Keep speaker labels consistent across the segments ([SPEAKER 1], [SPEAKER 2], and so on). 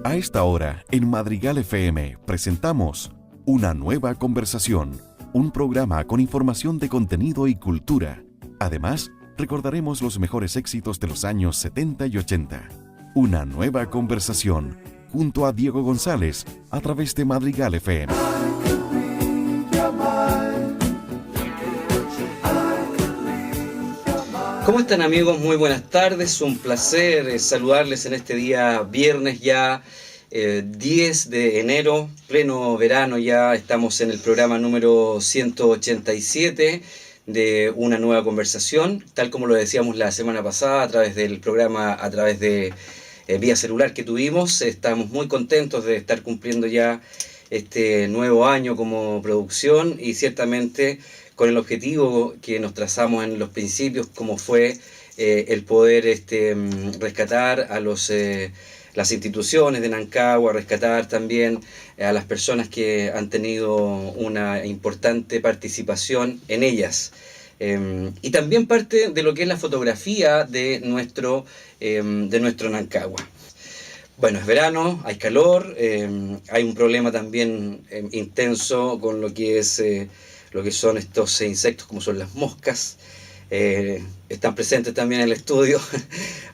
[SPEAKER 1] A esta hora, en Madrigal FM, presentamos Una Nueva Conversación, un programa con información de contenido y cultura. Además, recordaremos los mejores éxitos de los años 70 y 80. Una Nueva Conversación, junto a Diego González, a través de Madrigal FM.
[SPEAKER 2] ¿Cómo están, amigos? Muy buenas tardes, un placer saludarles en este día viernes ya 10 de enero, pleno verano ya. Estamos en el programa número 187 de Una Nueva Conversación, tal como lo decíamos la semana pasada a través del programa, a través de vía celular que tuvimos. Estamos muy contentos de estar cumpliendo ya este nuevo año como producción y ciertamente con el objetivo que nos trazamos en los principios, como fue el poder rescatar a las instituciones de Nancagua, rescatar también a las personas que han tenido una importante participación en ellas. Y también parte de lo que es la fotografía de nuestro Nancagua. Bueno, es verano, hay calor, hay un problema también intenso con lo que son estos insectos como son las moscas. Están presentes también en el estudio,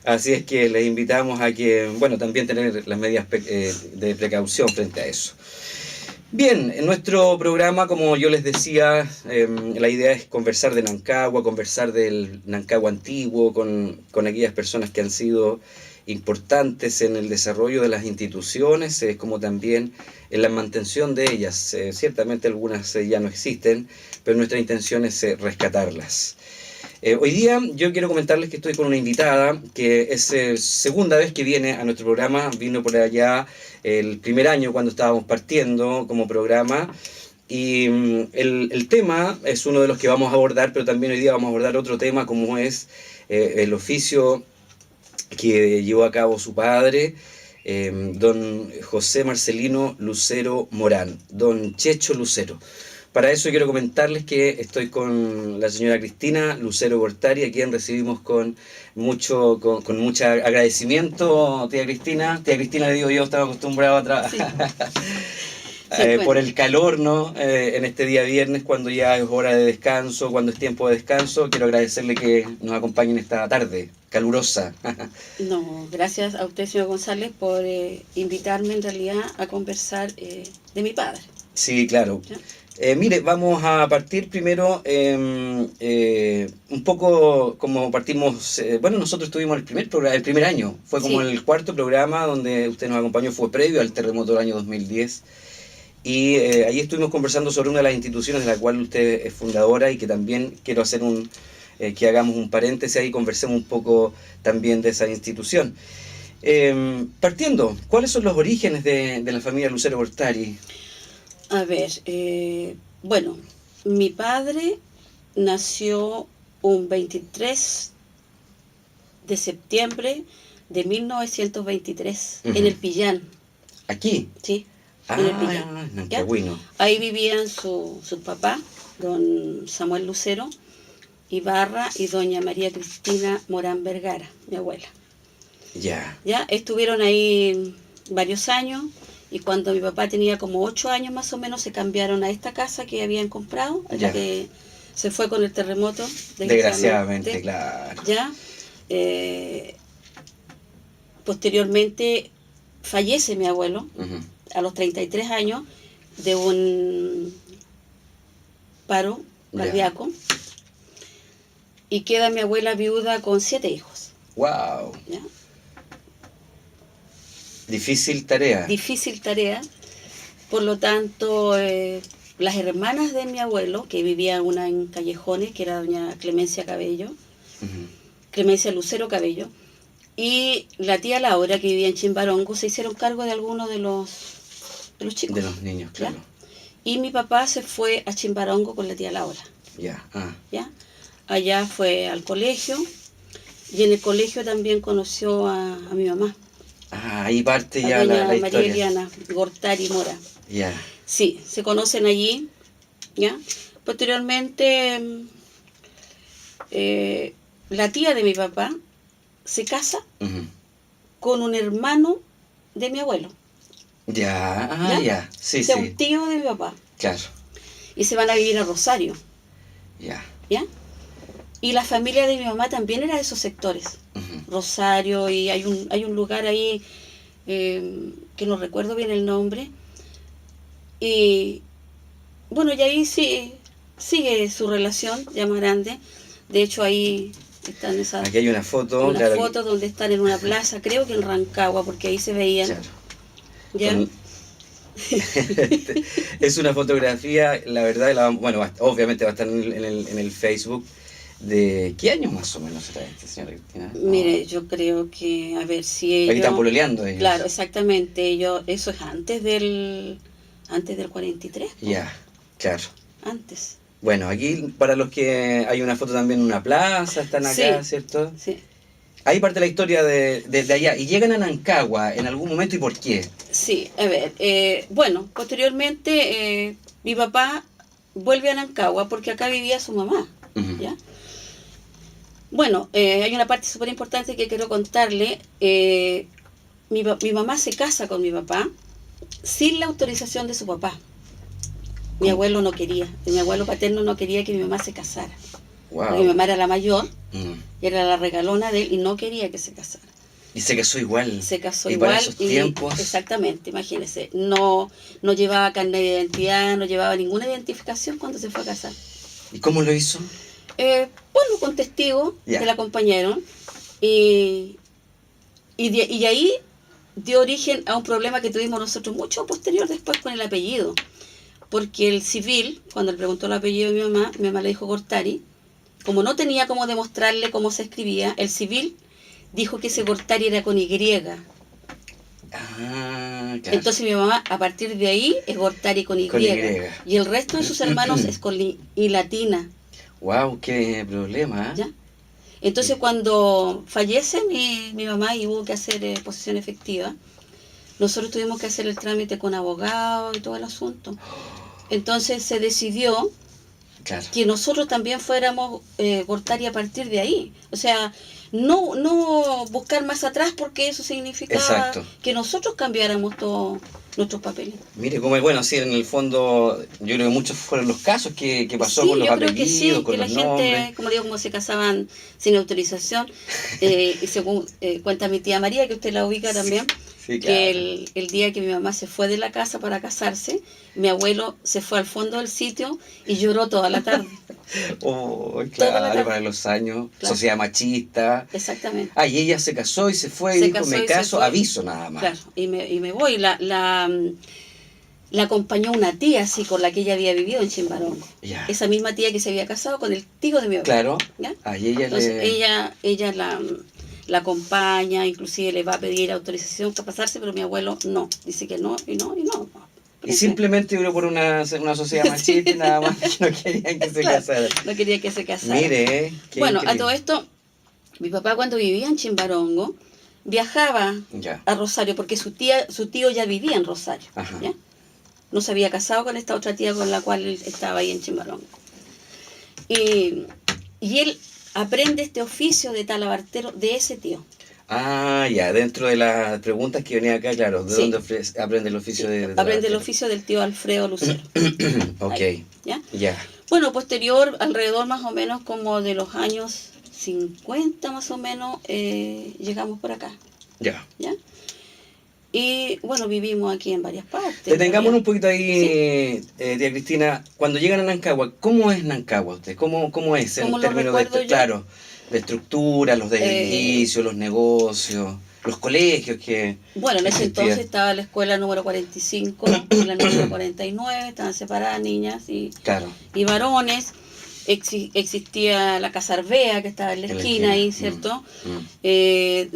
[SPEAKER 2] así es que les invitamos a que, bueno, también tener las medidas de precaución frente a eso. Bien, en nuestro programa, como yo les decía, la idea es conversar de Nancagua, conversar del Nancagua antiguo, con aquellas personas que han sido importantes en el desarrollo de las instituciones, como también en la mantención de ellas. Ciertamente algunas ya no existen, pero nuestra intención es rescatarlas. Hoy día yo quiero comentarles que estoy con una invitada que es segunda vez que viene a nuestro programa. Vino por allá el primer año cuando estábamos partiendo como programa. Y el tema es uno de los que vamos a abordar, pero también hoy día vamos a abordar otro tema como es el oficio que llevó a cabo su padre, don José Marcelino Lucero Morán, don Checho Lucero. Para eso quiero comentarles que estoy con la señora Cristina Lucero Gortari, a quien recibimos con mucho agradecimiento, tía Cristina. Tía Cristina, le digo yo, estaba acostumbrado a trabajar. Sí. Por el calor, ¿no? En este día viernes, cuando ya es hora de descanso, cuando es tiempo de descanso, quiero agradecerle que nos acompañen esta tarde calurosa.
[SPEAKER 3] No, gracias a usted, señor González, por invitarme en realidad a conversar de mi padre.
[SPEAKER 2] Sí, claro. Mire, vamos a partir primero un poco como partimos. Bueno, nosotros tuvimos el primer año, fue como sí. El cuarto programa donde usted nos acompañó, fue previo al terremoto del año 2010. Y ahí estuvimos conversando sobre una de las instituciones de la cual usted es fundadora y que también quiero hacer que hagamos un paréntesis ahí y conversemos un poco también de esa institución. Partiendo, ¿cuáles son los orígenes de la familia Lucero Gortari?
[SPEAKER 3] A ver, bueno, mi padre nació un 23 de septiembre de 1923 en el Pillán.
[SPEAKER 2] ¿Aquí?
[SPEAKER 3] Sí, en el Pillán.
[SPEAKER 2] Qué bueno.
[SPEAKER 3] Ahí vivían su papá, don Samuel Lucero Ibarra, y doña María Cristina Morán Vergara, mi abuela.
[SPEAKER 2] Ya.
[SPEAKER 3] Ya, estuvieron ahí varios años. Y cuando mi papá tenía como 8 años más o menos, se cambiaron a esta casa que habían comprado, ya que se fue con el terremoto.
[SPEAKER 2] Desgraciadamente, claro.
[SPEAKER 3] Ya. Posteriormente fallece mi abuelo, a los 33 años, de un paro cardíaco. Y queda mi abuela viuda con 7 hijos.
[SPEAKER 2] ¡Wow!
[SPEAKER 3] ¿Ya?
[SPEAKER 2] Difícil tarea.
[SPEAKER 3] Difícil tarea. Por lo tanto, las hermanas de mi abuelo, que vivía una en Callejones, que era doña Clemencia Cabello, Clemencia Lucero Cabello, y la tía Laura, que vivía en Chimbarongo, se hicieron cargo de algunos de los chicos.
[SPEAKER 2] De los niños, claro.
[SPEAKER 3] ¿Ya? Y mi papá se fue a Chimbarongo con la tía Laura.
[SPEAKER 2] Ya.
[SPEAKER 3] ¿Ya? Allá fue al colegio, y en el colegio también conoció a mi mamá.
[SPEAKER 2] Ahí parte ya la historia.
[SPEAKER 3] María Eliana Gortari Mora.
[SPEAKER 2] Ya.
[SPEAKER 3] Sí, se conocen allí, ¿ya? Posteriormente, la tía de mi papá se casa con un hermano de mi abuelo.
[SPEAKER 2] Ya, ya, sí,
[SPEAKER 3] O sea,
[SPEAKER 2] sí,
[SPEAKER 3] un tío de mi papá.
[SPEAKER 2] claro,
[SPEAKER 3] Y se van a vivir a Rosario,
[SPEAKER 2] ya.
[SPEAKER 3] ¿ya? Y la familia de mi mamá también era de esos sectores.
[SPEAKER 2] Ujú.
[SPEAKER 3] Rosario, y hay un lugar ahí que no recuerdo bien el nombre. Y bueno, y ahí sí sigue su relación ya más grande. De hecho, ahí están esas
[SPEAKER 2] Aquí hay una foto,
[SPEAKER 3] unas
[SPEAKER 2] claro,
[SPEAKER 3] fotos donde están en una plaza, creo que en Rancagua, porque ahí se veían.
[SPEAKER 2] claro.
[SPEAKER 3] ¿Ya?
[SPEAKER 2] Es una fotografía, la verdad, bueno, obviamente va a estar en el Facebook. ¿De qué años más o menos era este, señora Cristina? No.
[SPEAKER 3] Mire, yo creo que, a ver si
[SPEAKER 2] Ahí
[SPEAKER 3] ellos...
[SPEAKER 2] están pololeando ellos.
[SPEAKER 3] Claro, exactamente, ellos, eso es antes del 43, po,
[SPEAKER 2] Ya, claro.
[SPEAKER 3] antes.
[SPEAKER 2] Bueno, aquí para los que hay una foto también en una plaza, están acá,
[SPEAKER 3] Sí.
[SPEAKER 2] ¿cierto?
[SPEAKER 3] Sí,
[SPEAKER 2] Ahí parte la historia de allá. Y llegan a Nancagua en algún momento, ¿y por qué?
[SPEAKER 3] sí, a ver, bueno, posteriormente mi papá vuelve a Nancagua porque acá vivía su mamá,
[SPEAKER 2] Ujú.
[SPEAKER 3] ¿ya? Bueno, hay una parte súper importante que quiero contarle. Mi mamá se casa con mi papá sin la autorización de su papá. Mi
[SPEAKER 2] ¿Cómo?
[SPEAKER 3] abuelo no quería, mi abuelo paterno no quería que mi mamá se casara.
[SPEAKER 2] Wow.
[SPEAKER 3] Mi mamá era la mayor,
[SPEAKER 2] Mm.
[SPEAKER 3] era la regalona de él y no quería que se casara.
[SPEAKER 2] Y se casó igual.
[SPEAKER 3] Se casó
[SPEAKER 2] y
[SPEAKER 3] igual
[SPEAKER 2] para esos
[SPEAKER 3] y
[SPEAKER 2] tiempos.
[SPEAKER 3] exactamente, imagínese, no llevaba carnet de identidad, no llevaba ninguna identificación cuando se fue a casar.
[SPEAKER 2] ¿Y cómo lo hizo?
[SPEAKER 3] Bueno, con testigos
[SPEAKER 2] Ya.
[SPEAKER 3] que la acompañaron y ahí dio origen a un problema que tuvimos nosotros mucho posterior después con el apellido, porque el civil, cuando le preguntó el apellido de mi mamá le dijo Gortari, como no tenía cómo demostrarle cómo se escribía, el civil dijo que ese Gortari era con Y.
[SPEAKER 2] Ah, claro.
[SPEAKER 3] Entonces mi mamá, a partir de ahí, es Gortari con Y.
[SPEAKER 2] Con Y.
[SPEAKER 3] Y el resto de sus hermanos es con I latina.
[SPEAKER 2] Wow, qué problema.
[SPEAKER 3] ¿Ya? Entonces cuando fallece mi mamá y hubo que hacer posesión efectiva, nosotros tuvimos que hacer el trámite con abogado y todo el asunto. Entonces se decidió
[SPEAKER 2] Claro.
[SPEAKER 3] que nosotros también fuéramos Gortari a partir de ahí. O sea, no buscar más atrás porque eso significaba
[SPEAKER 2] Exacto.
[SPEAKER 3] que nosotros cambiáramos todos nuestros papeles.
[SPEAKER 2] Mire, como es bueno, sí, en el fondo, yo creo que muchos fueron los casos que pasó
[SPEAKER 3] Sí,
[SPEAKER 2] con los
[SPEAKER 3] yo creo que
[SPEAKER 2] apellidos,
[SPEAKER 3] sí,
[SPEAKER 2] con
[SPEAKER 3] que la
[SPEAKER 2] los
[SPEAKER 3] gente,
[SPEAKER 2] nombres.
[SPEAKER 3] como digo, como se casaban sin autorización, y según cuenta mi tía María, que usted la ubica también,
[SPEAKER 2] Sí,
[SPEAKER 3] que
[SPEAKER 2] claro.
[SPEAKER 3] el día que mi mamá se fue de la casa para casarse, mi abuelo se fue al fondo del sitio y lloró toda la tarde.
[SPEAKER 2] Oh,
[SPEAKER 3] Toda la
[SPEAKER 2] claro,
[SPEAKER 3] tarde.
[SPEAKER 2] para los años,
[SPEAKER 3] Claro.
[SPEAKER 2] sociedad machista.
[SPEAKER 3] Exactamente.
[SPEAKER 2] Ah, y ella se casó y se fue y
[SPEAKER 3] Se
[SPEAKER 2] dijo,
[SPEAKER 3] casó
[SPEAKER 2] me
[SPEAKER 3] y se
[SPEAKER 2] caso,
[SPEAKER 3] fue.
[SPEAKER 2] aviso nada más.
[SPEAKER 3] Claro, y me voy. La acompañó una tía así con la que ella había vivido en Chimbarongo.
[SPEAKER 2] Ya.
[SPEAKER 3] Esa misma tía que se había casado con el tío de mi abuelo.
[SPEAKER 2] Claro.
[SPEAKER 3] ¿Ya?
[SPEAKER 2] Ah, y ella
[SPEAKER 3] Entonces
[SPEAKER 2] le...
[SPEAKER 3] ella la acompaña, inclusive le va a pedir autorización para casarse, pero mi abuelo no, dice que no, y no.
[SPEAKER 2] Y simplemente yo creo por una sociedad machista y nada más que no querían que se
[SPEAKER 3] Claro,
[SPEAKER 2] casara.
[SPEAKER 3] no quería que se casara.
[SPEAKER 2] Mire, qué
[SPEAKER 3] Bueno, a
[SPEAKER 2] increíble.
[SPEAKER 3] todo esto, mi papá cuando vivía en Chimbarongo, viajaba
[SPEAKER 2] Ya.
[SPEAKER 3] a Rosario, porque su tío ya vivía en Rosario.
[SPEAKER 2] Ajá.
[SPEAKER 3] ¿Ya? No se había casado con esta otra tía con la cual él estaba ahí en Chimbarongo. Y él aprende este oficio de talabartero de ese tío.
[SPEAKER 2] Ah, ya, dentro de las preguntas que venía acá, claro, ¿de
[SPEAKER 3] Sí.
[SPEAKER 2] dónde aprende el oficio de
[SPEAKER 3] Aprende el oficio del tío Alfredo Lucero.
[SPEAKER 2] Ok,
[SPEAKER 3] Ahí, ¿ya?
[SPEAKER 2] ya.
[SPEAKER 3] Bueno, posterior, alrededor más o menos como de los años 50 más o menos, llegamos por acá,
[SPEAKER 2] Ya.
[SPEAKER 3] ¿ya? Y bueno, vivimos aquí en varias partes.
[SPEAKER 2] Detengámonos un poquito ahí,
[SPEAKER 3] Sí.
[SPEAKER 2] tía Cristina. Cuando llegan a Nancagua, ¿cómo es Nancagua usted? ¿Cómo es en
[SPEAKER 3] ¿Cómo lo
[SPEAKER 2] términos de,
[SPEAKER 3] recuerdo yo?
[SPEAKER 2] claro, de estructura, los edificios, los negocios, los colegios que
[SPEAKER 3] Bueno, en ese
[SPEAKER 2] existían?
[SPEAKER 3] entonces estaba la escuela número 45 y la número 49, estaban separadas niñas
[SPEAKER 2] Claro,
[SPEAKER 3] y varones. Existía la Casa Arbea, que estaba en la esquina ahí, ¿cierto? El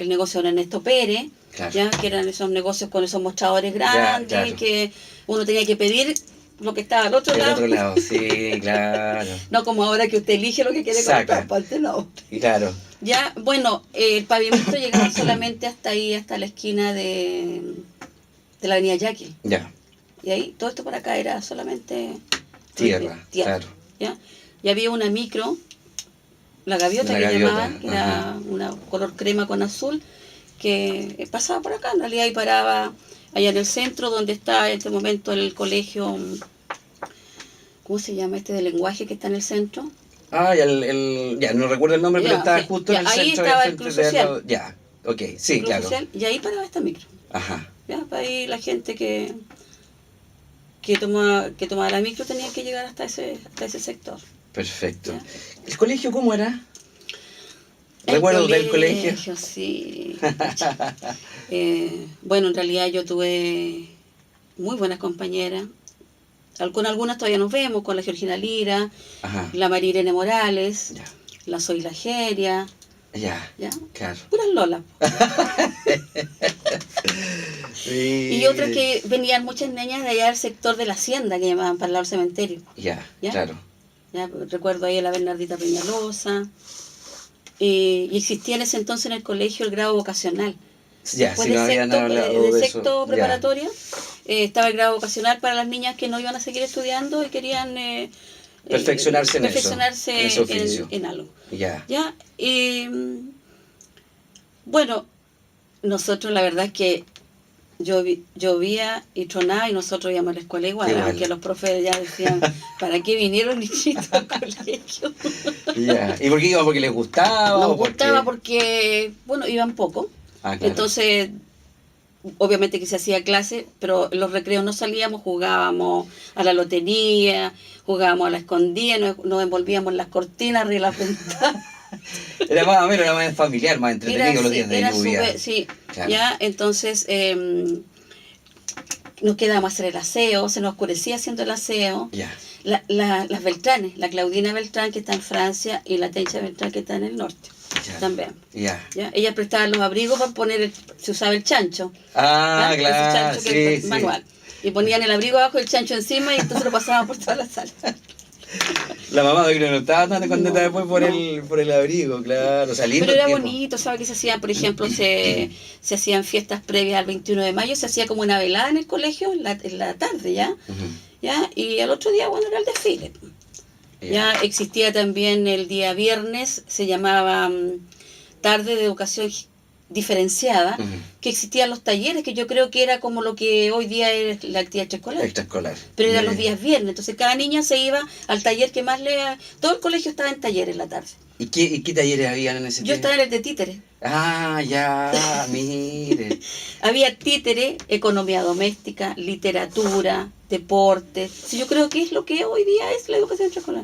[SPEAKER 3] negocio de Ernesto Pérez,
[SPEAKER 2] claro.
[SPEAKER 3] ¿ya? Que eran esos negocios con esos mostradores grandes,
[SPEAKER 2] claro.
[SPEAKER 3] que uno tenía que pedir lo que estaba al otro
[SPEAKER 2] Del
[SPEAKER 3] lado.
[SPEAKER 2] otro lado, sí, claro.
[SPEAKER 3] No como ahora que usted elige lo que quiere
[SPEAKER 2] Saca.
[SPEAKER 3] comprar, antes no.
[SPEAKER 2] Claro.
[SPEAKER 3] Ya, bueno, el pavimento llegaba solamente hasta ahí, hasta la esquina de la avenida Yaquil.
[SPEAKER 2] Ya,
[SPEAKER 3] Y ahí, todo esto por acá era solamente
[SPEAKER 2] tierra, claro.
[SPEAKER 3] ¿ya? Y había una micro, la gaviota
[SPEAKER 2] La
[SPEAKER 3] que
[SPEAKER 2] gaviota,
[SPEAKER 3] llamaban, que era una color crema con azul, que pasaba por acá. En realidad y paraba allá en el centro, donde está en este momento el colegio, ¿cómo se llama este de lenguaje que está en el centro?
[SPEAKER 2] Ah, ya, ya no recuerdo el nombre, pero estaba
[SPEAKER 3] sí,
[SPEAKER 2] justo en el
[SPEAKER 3] ahí
[SPEAKER 2] centro.
[SPEAKER 3] estaba
[SPEAKER 2] al
[SPEAKER 3] el
[SPEAKER 2] frente
[SPEAKER 3] Club
[SPEAKER 2] de al lado.
[SPEAKER 3] Social.
[SPEAKER 2] Ya, ok, sí,
[SPEAKER 3] Club
[SPEAKER 2] claro.
[SPEAKER 3] Social, y ahí paraba esta micro.
[SPEAKER 2] Ajá,
[SPEAKER 3] ¿Ya? Para ahí la gente que tomaba la micro tenía que llegar hasta ese sector.
[SPEAKER 2] perfecto.
[SPEAKER 3] ¿Ya?
[SPEAKER 2] ¿El colegio cómo era?
[SPEAKER 3] El
[SPEAKER 2] ¿Recuerdo del colegio?
[SPEAKER 3] Sí. Bueno, en realidad yo tuve muy buenas compañeras. Con algunas todavía nos vemos, con la Georgina Lira,
[SPEAKER 2] Ajá,
[SPEAKER 3] la María Irene Morales,
[SPEAKER 2] ya,
[SPEAKER 3] la Zoila Geria,
[SPEAKER 2] ya,
[SPEAKER 3] ¿ya?
[SPEAKER 2] claro.
[SPEAKER 3] Puras Lolas. Y otras
[SPEAKER 2] Mire.
[SPEAKER 3] que venían muchas niñas de allá del sector de la hacienda, que llamaban para el lado del cementerio.
[SPEAKER 2] Ya,
[SPEAKER 3] ¿Ya?
[SPEAKER 2] claro.
[SPEAKER 3] ¿Ya? Recuerdo ahí a la Bernardita Peñalosa. Y existía en ese entonces en el colegio el grado vocacional.
[SPEAKER 2] Ya,
[SPEAKER 3] Después
[SPEAKER 2] si no habían hablado
[SPEAKER 3] de
[SPEAKER 2] de
[SPEAKER 3] sexto
[SPEAKER 2] eso.
[SPEAKER 3] preparatoria, estaba el grado vocacional para las niñas que no iban a seguir estudiando y querían
[SPEAKER 2] Perfeccionarse en eso,
[SPEAKER 3] perfeccionarse
[SPEAKER 2] en ese oficio.
[SPEAKER 3] en algo.
[SPEAKER 2] Ya.
[SPEAKER 3] ¿Ya? Y bueno, nosotros la verdad es que llovía y tronaba y nosotros íbamos a la escuela igual,
[SPEAKER 2] Igual.
[SPEAKER 3] aunque los profes ya decían, ¿para qué vinieron niñitos al colegio?
[SPEAKER 2] Ya. ¿Y por qué iban? ¿Porque les gustaba?
[SPEAKER 3] Nos
[SPEAKER 2] o porque-
[SPEAKER 3] gustaba porque, bueno, iban poco.
[SPEAKER 2] Ah, claro.
[SPEAKER 3] Entonces, obviamente que se hacía clase, pero en los recreos no salíamos, jugábamos a la lotería, jugábamos a la escondida, nos envolvíamos en las cortinas arriba de las ventanas.
[SPEAKER 2] Era más o menos, era más familiar, más entretenido los días de
[SPEAKER 3] era
[SPEAKER 2] lluvia.
[SPEAKER 3] sí,
[SPEAKER 2] Claro.
[SPEAKER 3] ya, entonces nos quedábamos a hacer el aseo, se nos oscurecía haciendo el aseo.
[SPEAKER 2] Ya.
[SPEAKER 3] Las Beltranes, la Claudina Beltrán que está en Francia y la Tencha Beltrán que está en el norte,
[SPEAKER 2] Ya.
[SPEAKER 3] también.
[SPEAKER 2] Ya.
[SPEAKER 3] ¿Ya? Ellas prestaban los abrigos para poner, se usaba el chancho.
[SPEAKER 2] Ah,
[SPEAKER 3] ¿ya?
[SPEAKER 2] claro.
[SPEAKER 3] Ese chancho que
[SPEAKER 2] Sí,
[SPEAKER 3] es
[SPEAKER 2] sí.
[SPEAKER 3] manual. Y ponían el abrigo abajo, el chancho encima y entonces lo pasaban por toda la sala.
[SPEAKER 2] La mamá de que no estaba tan contenta
[SPEAKER 3] No,
[SPEAKER 2] después por el abrigo, claro. O sea, lindo
[SPEAKER 3] Pero era
[SPEAKER 2] tiempo.
[SPEAKER 3] bonito, ¿sabes? Que se hacían, por ejemplo, se hacían fiestas previas al 21 de mayo, se hacía como una velada en el colegio en la tarde, ¿ya?
[SPEAKER 2] Ujú.
[SPEAKER 3] ¿Ya? Y al otro día, bueno, era el desfile. Ya existía también el día viernes, se llamaba tarde de educación diferenciada,
[SPEAKER 2] Ujú.
[SPEAKER 3] que existían los talleres, que yo creo que era como lo que hoy día es la actividad extraescolar.
[SPEAKER 2] Extraescolar.
[SPEAKER 3] Pero eran
[SPEAKER 2] Bien.
[SPEAKER 3] los días viernes, entonces cada niña se iba al taller que más lea. Todo el colegio estaba en talleres en la tarde.
[SPEAKER 2] ¿Y qué talleres habían en ese
[SPEAKER 3] Yo
[SPEAKER 2] tiempo?
[SPEAKER 3] estaba en el de títeres.
[SPEAKER 2] Ah, ya, mire.
[SPEAKER 3] Había títere, economía doméstica, literatura, deportes. Sí, yo creo que es lo que hoy día es la educación extraescolar.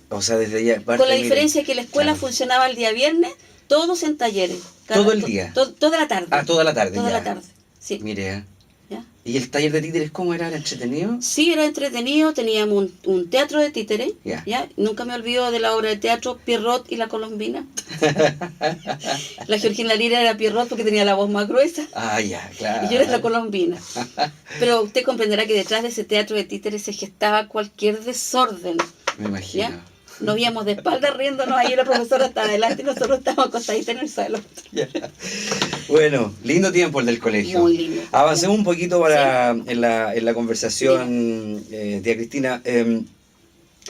[SPEAKER 2] O sea, desde ya.
[SPEAKER 3] Con la diferencia que la escuela
[SPEAKER 2] claro.
[SPEAKER 3] funcionaba el día viernes, todos en talleres.
[SPEAKER 2] ¿Todo el día?
[SPEAKER 3] Toda la tarde.
[SPEAKER 2] Ah, toda la tarde.
[SPEAKER 3] Toda
[SPEAKER 2] ya.
[SPEAKER 3] la tarde, sí.
[SPEAKER 2] Mire.
[SPEAKER 3] ¿Ya?
[SPEAKER 2] ¿Y el taller de títeres cómo era? ¿Era entretenido?
[SPEAKER 3] Sí, era entretenido, teníamos un teatro de títere,
[SPEAKER 2] Ya.
[SPEAKER 3] ¿ya? Nunca me olvido de la obra de teatro Pierrot y la Colombina. La Georgina Lira era Pierrot porque tenía la voz más gruesa
[SPEAKER 2] Ah, ya, claro.
[SPEAKER 3] y yo era la Colombina. Pero usted comprenderá que detrás de ese teatro de títere se gestaba cualquier desorden,
[SPEAKER 2] Me imagino.
[SPEAKER 3] ¿ya? Nos íbamos de espaldas riéndonos, ahí la profesora estaba adelante y nosotros estábamos acostaditos en el suelo.
[SPEAKER 2] Ya. Bueno, lindo tiempo el del colegio.
[SPEAKER 3] Muy lindo.
[SPEAKER 2] Avancemos un poquito en la conversación, tía Cristina.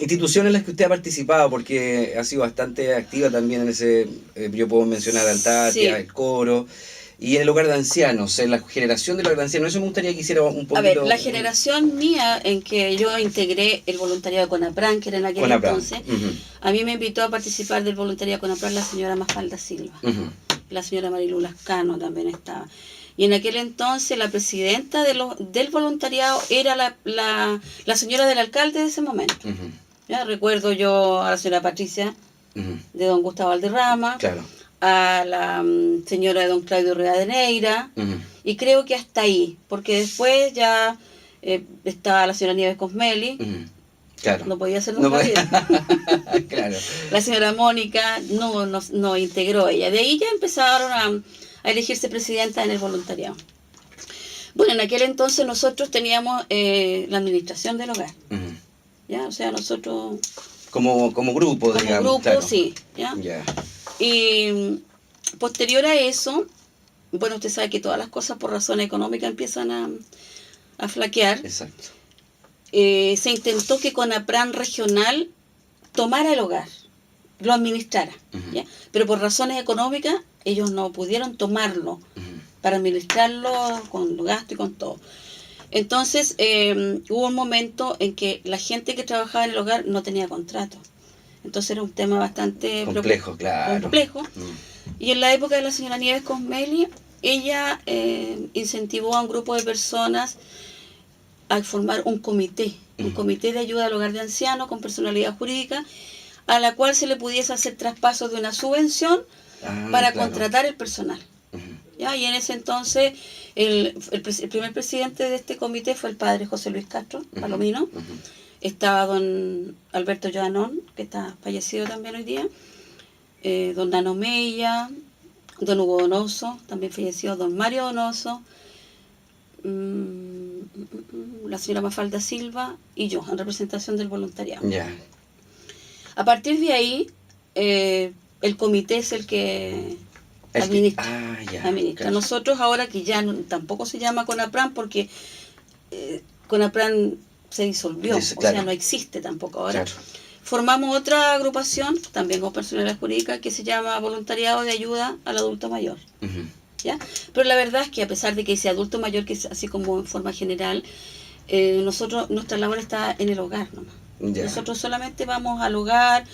[SPEAKER 2] Instituciones en las que usted ha participado, porque ha sido bastante activa también en ese, yo puedo mencionar Altatia,
[SPEAKER 3] Sí.
[SPEAKER 2] el coro, y en el hogar de ancianos, en la generación del hogar de ancianos. Eso me gustaría que hiciera un poquito.
[SPEAKER 3] A ver, la generación mía en que yo integré el voluntariado de CONAPRAN, que era en aquel
[SPEAKER 2] Conapran.
[SPEAKER 3] entonces,
[SPEAKER 2] Ujú,
[SPEAKER 3] a mí me invitó a participar del voluntariado de CONAPRAN la señora Mafalda Silva.
[SPEAKER 2] ujú.
[SPEAKER 3] La señora Marilu Lascano también estaba. Y en aquel entonces la presidenta del voluntariado era la señora del alcalde de ese momento.
[SPEAKER 2] Ujú,
[SPEAKER 3] ¿Ya? Recuerdo yo a la señora Patricia
[SPEAKER 2] ujú.
[SPEAKER 3] de don Gustavo Valderrama,
[SPEAKER 2] Claro.
[SPEAKER 3] a la señora de don Claudio Rivadeneira,
[SPEAKER 2] Ujú.
[SPEAKER 3] y creo que hasta ahí, porque después ya estaba la señora Nieves Cosmeli,
[SPEAKER 2] Ujú. Claro.
[SPEAKER 3] no podía ser
[SPEAKER 2] No
[SPEAKER 3] nunca
[SPEAKER 2] puede-
[SPEAKER 3] bien.
[SPEAKER 2] Claro.
[SPEAKER 3] La señora Mónica no integró ella. De ahí ya empezaron a elegirse presidenta en el voluntariado. Bueno, en aquel entonces nosotros teníamos la administración del hogar,
[SPEAKER 2] Ujú.
[SPEAKER 3] ¿ya? O sea, nosotros
[SPEAKER 2] Como grupo,
[SPEAKER 3] como
[SPEAKER 2] digamos.
[SPEAKER 3] grupo,
[SPEAKER 2] claro.
[SPEAKER 3] sí, ¿ya?
[SPEAKER 2] Ya.
[SPEAKER 3] Y posterior a eso, bueno, usted sabe que todas las cosas por razones económicas empiezan a flaquear.
[SPEAKER 2] Exacto.
[SPEAKER 3] Se intentó que CONAPRAN regional tomara el hogar, lo administrara,
[SPEAKER 2] Ujú.
[SPEAKER 3] ¿ya? Pero por razones económicas ellos no pudieron tomarlo para administrarlo con gasto y con todo. Entonces hubo un momento en que la gente que trabajaba en el hogar no tenía contrato. Entonces era un tema bastante
[SPEAKER 2] complejo, claro.
[SPEAKER 3] Complejo. Y en la época de la señora Nieves Cosmeli, ella incentivó a un grupo de personas a formar un comité de ayuda al hogar de ancianos con personalidad jurídica, a la cual se le pudiese hacer traspasos de una subvención para contratar el personal. ¿Ya? Y en ese entonces el primer presidente de este comité fue el padre José Luis Castro Palomino. Estaba don Alberto Joanón, que está fallecido también hoy día, don Nano Mella, don Hugo Donoso, también fallecido, don Mario Donoso, la señora Mafalda Silva y yo, en representación del voluntariado. A partir de ahí, el comité es el que administra. Administra. Claro. Nosotros ahora, que ya tampoco se llama CONAPRAN, porque CONAPRAN se disolvió, claro. O sea, no existe tampoco ahora. Claro. Formamos otra agrupación, también con personalidad jurídica, que se llama Voluntariado de Ayuda al Adulto Mayor. ¿Ya? Pero la verdad es que a pesar de que ese adulto mayor, que es así como en forma general, nuestra labor está en el hogar nomás. Nosotros solamente vamos al hogar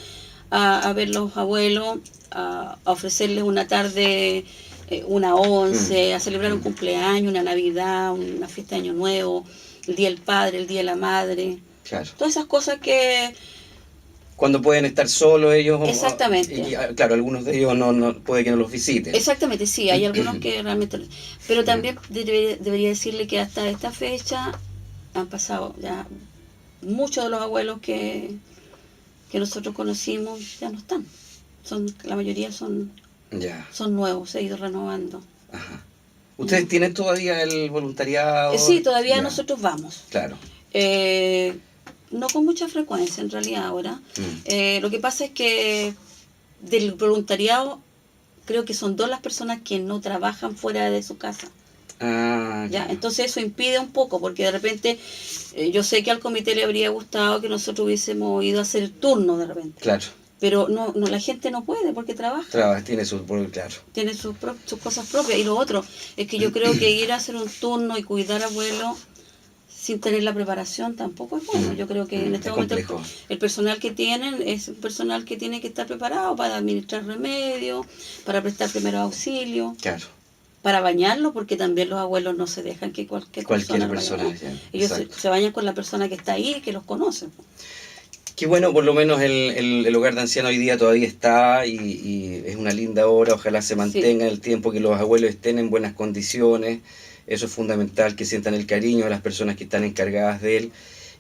[SPEAKER 3] a ver los abuelos, a ofrecerles una tarde, una once, a celebrar un cumpleaños, una Navidad, una fiesta de Año Nuevo, el Día del Padre, el Día de la Madre. Claro. Todas esas cosas que...
[SPEAKER 2] Cuando pueden estar solos ellos.
[SPEAKER 3] Exactamente.
[SPEAKER 2] Y, claro, algunos de ellos no puede que no los visiten.
[SPEAKER 3] Exactamente, sí, hay algunos que realmente... Pero también debería decirle que hasta esta fecha han pasado ya muchos de los abuelos que nosotros conocimos ya no están. La mayoría son nuevos, se ha ido renovando.
[SPEAKER 2] Ajá. ¿Ustedes tienen todavía el voluntariado?
[SPEAKER 3] Sí, todavía nosotros vamos.
[SPEAKER 2] Claro.
[SPEAKER 3] No con mucha frecuencia en realidad ahora. Lo que pasa es que del voluntariado creo que son 2 las personas que no trabajan fuera de su casa. ¿Ya? Entonces eso impide un poco, porque de repente yo sé que al comité le habría gustado que nosotros hubiésemos ido a hacer el turno de repente.
[SPEAKER 2] Claro.
[SPEAKER 3] Pero no, la gente no puede porque trabaja.
[SPEAKER 2] Tiene sus
[SPEAKER 3] cosas propias. Y lo otro es que yo creo que ir a hacer un turno y cuidar a abuelos sin tener la preparación tampoco es bueno. Yo creo que en este momento el personal que tienen es un personal que tiene que estar preparado para administrar remedios, para prestar primeros auxilios. Claro. Para bañarlo, porque también los abuelos no se dejan que cualquier persona ellos se bañan con la persona que está ahí, que los conoce.
[SPEAKER 2] Qué bueno, por lo menos el hogar de ancianos hoy día todavía está y es una linda obra. Ojalá se mantenga el tiempo, que los abuelos estén en buenas condiciones. Eso es fundamental, que sientan el cariño de las personas que están encargadas de él.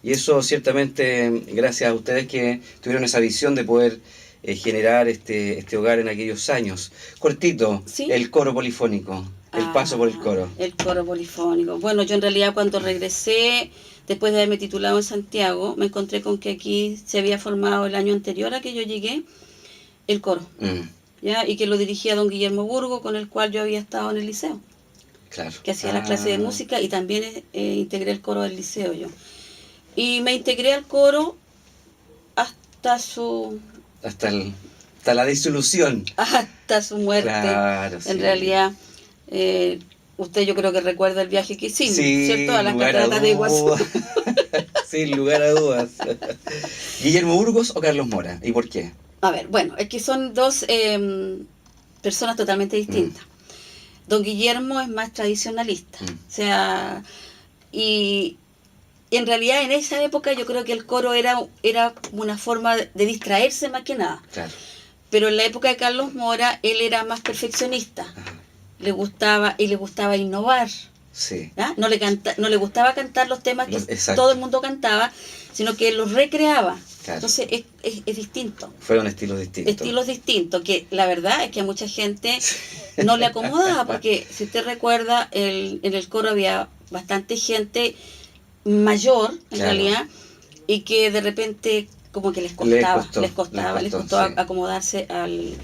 [SPEAKER 2] Y eso ciertamente gracias a ustedes que tuvieron esa visión de poder generar este hogar en aquellos años. Cortito, el coro polifónico, el paso por el coro.
[SPEAKER 3] El coro polifónico. Bueno, yo en realidad cuando regresé, después de haberme titulado en Santiago, me encontré con que aquí se había formado el año anterior a que yo llegué, el coro. ¿Ya? Y que lo dirigía don Guillermo Burgo, con el cual yo había estado en el liceo.
[SPEAKER 2] Claro.
[SPEAKER 3] Que hacía las clases de música y también integré el coro del liceo yo. Y me integré al coro hasta
[SPEAKER 2] la disolución.
[SPEAKER 3] Hasta su muerte.
[SPEAKER 2] Claro,
[SPEAKER 3] en realidad, usted yo creo que recuerda el viaje que hicimos, ¿cierto? A las cataratas de Iguazú.
[SPEAKER 2] Sin lugar a dudas. ¿Guillermo Burgos o Carlos Mora? ¿Y por qué?
[SPEAKER 3] A ver, bueno, es que son 2 personas totalmente distintas. Don Guillermo es más tradicionalista, o sea, y en realidad en esa época yo creo que el coro era una forma de distraerse más que nada. Claro. Pero en la época de Carlos Mora, él era más perfeccionista. Le gustaba innovar.
[SPEAKER 2] Sí.
[SPEAKER 3] ¿Ya? No le gustaba cantar los temas que todo el mundo cantaba, sino que él los recreaba. Claro. Entonces es distinto.
[SPEAKER 2] Fueron estilos distintos.
[SPEAKER 3] Estilos distintos, que la verdad es que a mucha gente no le acomodaba, porque si usted recuerda, en el coro había bastante gente mayor, en realidad, y que de repente como que les costó acomodarse al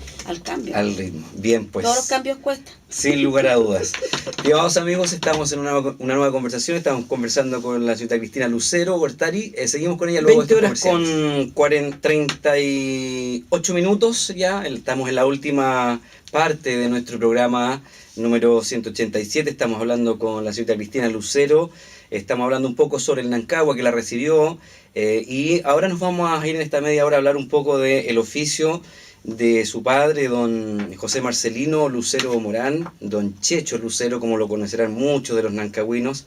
[SPEAKER 3] cambio.
[SPEAKER 2] Al ritmo. Bien, pues.
[SPEAKER 3] Todos los cambios cuestan.
[SPEAKER 2] Sin lugar a dudas. Estimados amigos, estamos en una nueva conversación. Estamos conversando con la señorita Cristina Lucero Gortari. Seguimos con ella luego. 20 horas con 38 minutos ya. Estamos en la última parte de nuestro programa número 187. Estamos hablando con la señorita Cristina Lucero. Estamos hablando un poco sobre el Nancagua, que la recibió. Y ahora nos vamos a ir en esta media hora a hablar un poco del oficio de su padre, don José Marcelino Lucero Morán, don Checho Lucero, como lo conocerán muchos de los nancagüinos,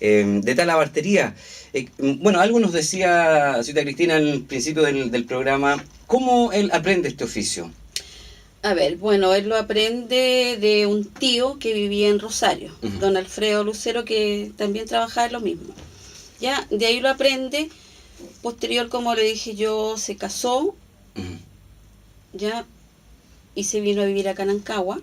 [SPEAKER 2] de Talabartería. Bueno, algo nos decía señorita Cristina al principio del programa. ¿Cómo él aprende este oficio?
[SPEAKER 3] A ver, bueno, él lo aprende de un tío que vivía en Rosario, don Alfredo Lucero, que también trabajaba en lo mismo. Ya, de ahí lo aprende. Posterior, como le dije yo, se casó, ya, y se vino a vivir acá en Nancagua.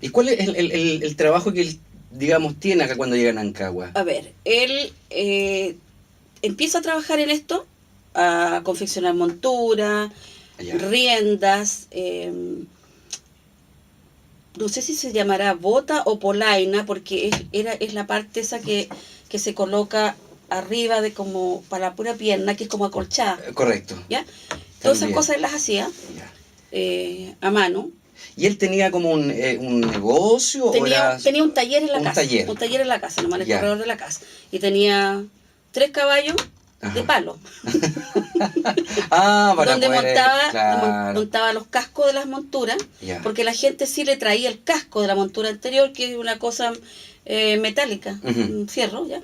[SPEAKER 2] ¿Y cuál es el trabajo que él, digamos, tiene acá cuando llega a Nancagua?
[SPEAKER 3] A ver, él empieza a trabajar en esto, a confeccionar montura, riendas, no sé si se llamará bota o polaina, porque es la parte esa que se coloca arriba de como para la pura pierna, que es como acolchada.
[SPEAKER 2] Correcto.
[SPEAKER 3] ¿Ya? Todas esas cosas él las hacía a mano.
[SPEAKER 2] ¿Y él tenía como un negocio?
[SPEAKER 3] Tenía un taller en la casa.
[SPEAKER 2] Taller.
[SPEAKER 3] Un taller en la casa, nomás en el corredor de la casa. Y tenía 3 caballos de palo.
[SPEAKER 2] Para
[SPEAKER 3] donde
[SPEAKER 2] poder,
[SPEAKER 3] montaba los cascos de las monturas, porque la gente sí le traía el casco de la montura anterior, que es una cosa metálica, un fierro, ¿ya?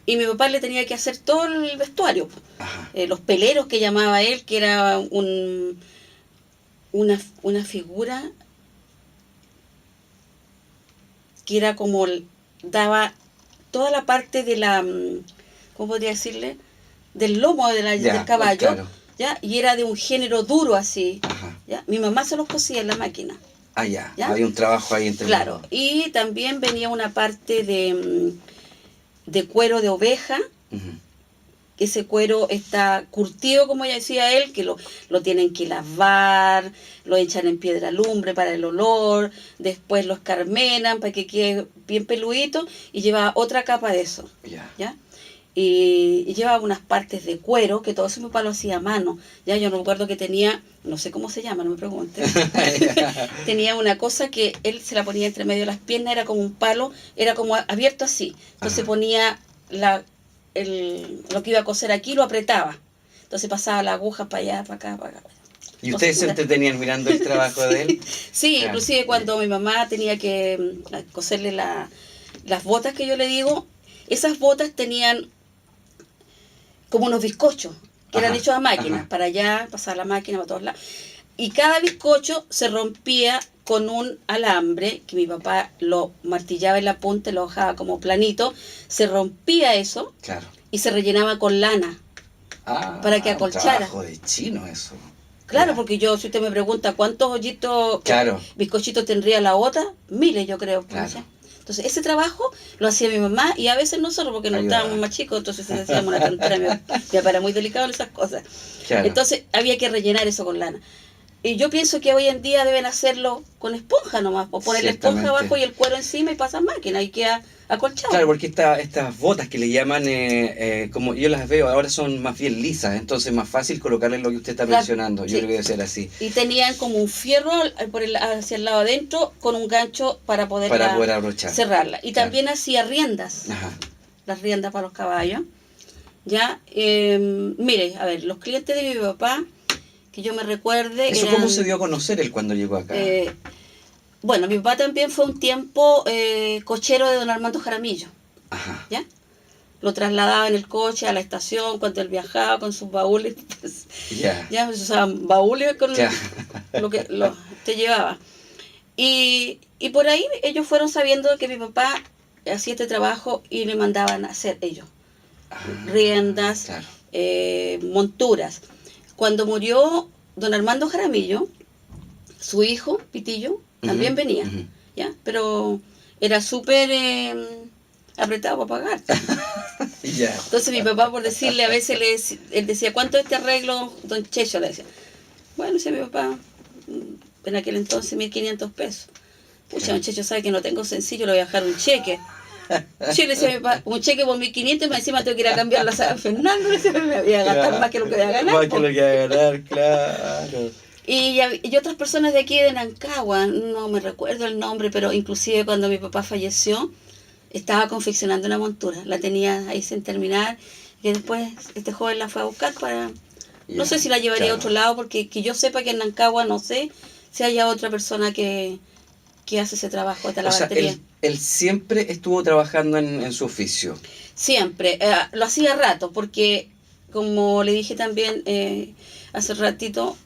[SPEAKER 3] Y mi papá le tenía que hacer todo el vestuario. Los peleros que llamaba él, que era una figura que era como, daba toda la parte de la, ¿cómo podría decirle? Del lomo del caballo,
[SPEAKER 2] claro.
[SPEAKER 3] ¿ya? Y era de un género duro así, ¿ya? Mi mamá se los cosía en la máquina.
[SPEAKER 2] ¿Ya? Había un trabajo ahí entre
[SPEAKER 3] Claro, y también venía una parte de cuero de oveja. Ese cuero está curtido, como ya decía él, que lo tienen que lavar, lo echan en piedra lumbre para el olor, después lo escarmenan para que quede bien peludito y lleva otra capa de eso. ¿Ya? Y llevaba unas partes de cuero, que todo eso mi papá lo hacía a mano. Ya yo no recuerdo que tenía, no sé cómo se llama, no me preguntes. Tenía una cosa que él se la ponía entre medio de las piernas, era como un palo, era como abierto así. Entonces ponía lo que iba a coser aquí, lo apretaba. Entonces pasaba la aguja para allá, para acá, para acá.
[SPEAKER 2] ¿Y ustedes se entretenían mirando el trabajo de él?
[SPEAKER 3] Sí, claro. Inclusive cuando mi mamá tenía que coserle las botas que yo le digo, esas botas tenían como unos bizcochos que eran hechos a máquinas, para allá, pasar la máquina para todos lados. Y cada bizcocho se rompía con un alambre, que mi papá lo martillaba en la punta, lo dejaba como planito, se rompía eso, y se rellenaba con lana, para que acolchara.
[SPEAKER 2] Un trabajo de chino eso.
[SPEAKER 3] Claro, porque yo, si usted me pregunta cuántos hoyitos, bizcochitos tendría la bota, miles yo creo. Claro. Entonces, ese trabajo lo hacía mi mamá y a veces nosotros, porque no estábamos más chicos, entonces hacíamos una tontera. Mi papá era muy delicado en esas cosas. Claro. Entonces, había que rellenar eso con lana. Y yo pienso que hoy en día deben hacerlo con esponja nomás, o poner la esponja abajo y el cuero encima y pasan máquina y queda acolchado.
[SPEAKER 2] Claro, porque estas botas que le llaman, como yo las veo, ahora son más bien lisas, entonces es más fácil colocarle lo que usted está mencionando, yo le voy a decir así.
[SPEAKER 3] Y tenían como un fierro hacia el lado adentro con un gancho para poder
[SPEAKER 2] abrochar,
[SPEAKER 3] cerrarla. Y también hacía riendas, las riendas para los caballos. Ya, mire, a ver, los clientes de mi papá, que yo me recuerde...
[SPEAKER 2] ¿Eso cómo se dio a conocer él cuando llegó acá?
[SPEAKER 3] Bueno, mi papá también fue un tiempo cochero de don Armando Jaramillo. ¿Ya? Lo trasladaba en el coche a la estación cuando él viajaba con sus baúles. Ya, pues, usaban baúles con lo que te llevaba. Y por ahí ellos fueron sabiendo que mi papá hacía este trabajo y le mandaban a hacer ellos. Riendas, monturas. Cuando murió don Armando Jaramillo, su hijo, Pitillo, también venía, ¿ya? Pero era súper apretado para pagar. Entonces mi papá, por decirle, a veces él decía, ¿cuánto es este arreglo, don Checho? Le decía. Bueno, decía mi papá, en aquel entonces 1.500 pesos. Pucha, don Checho sabe que no tengo sencillo, le voy a dejar un cheque. Yo le decía a mi papá, un cheque por 1.500 y más encima tengo que ir a cambiar la San Fernando, le decía, me voy a gastar más que lo que voy a ganar.
[SPEAKER 2] Más que lo que voy a ganar, claro.
[SPEAKER 3] Y otras personas de aquí de Nancagua, no me recuerdo el nombre, pero inclusive cuando mi papá falleció, estaba confeccionando una montura. La tenía ahí sin terminar, y después este joven la fue a buscar para... No sé si la llevaría a otro lado, porque que yo sepa que en Nancagua no sé si haya otra persona que hace ese trabajo de la batería.
[SPEAKER 2] Él siempre estuvo trabajando en su oficio.
[SPEAKER 3] Siempre. Lo hacía rato, porque como le dije también hace ratito,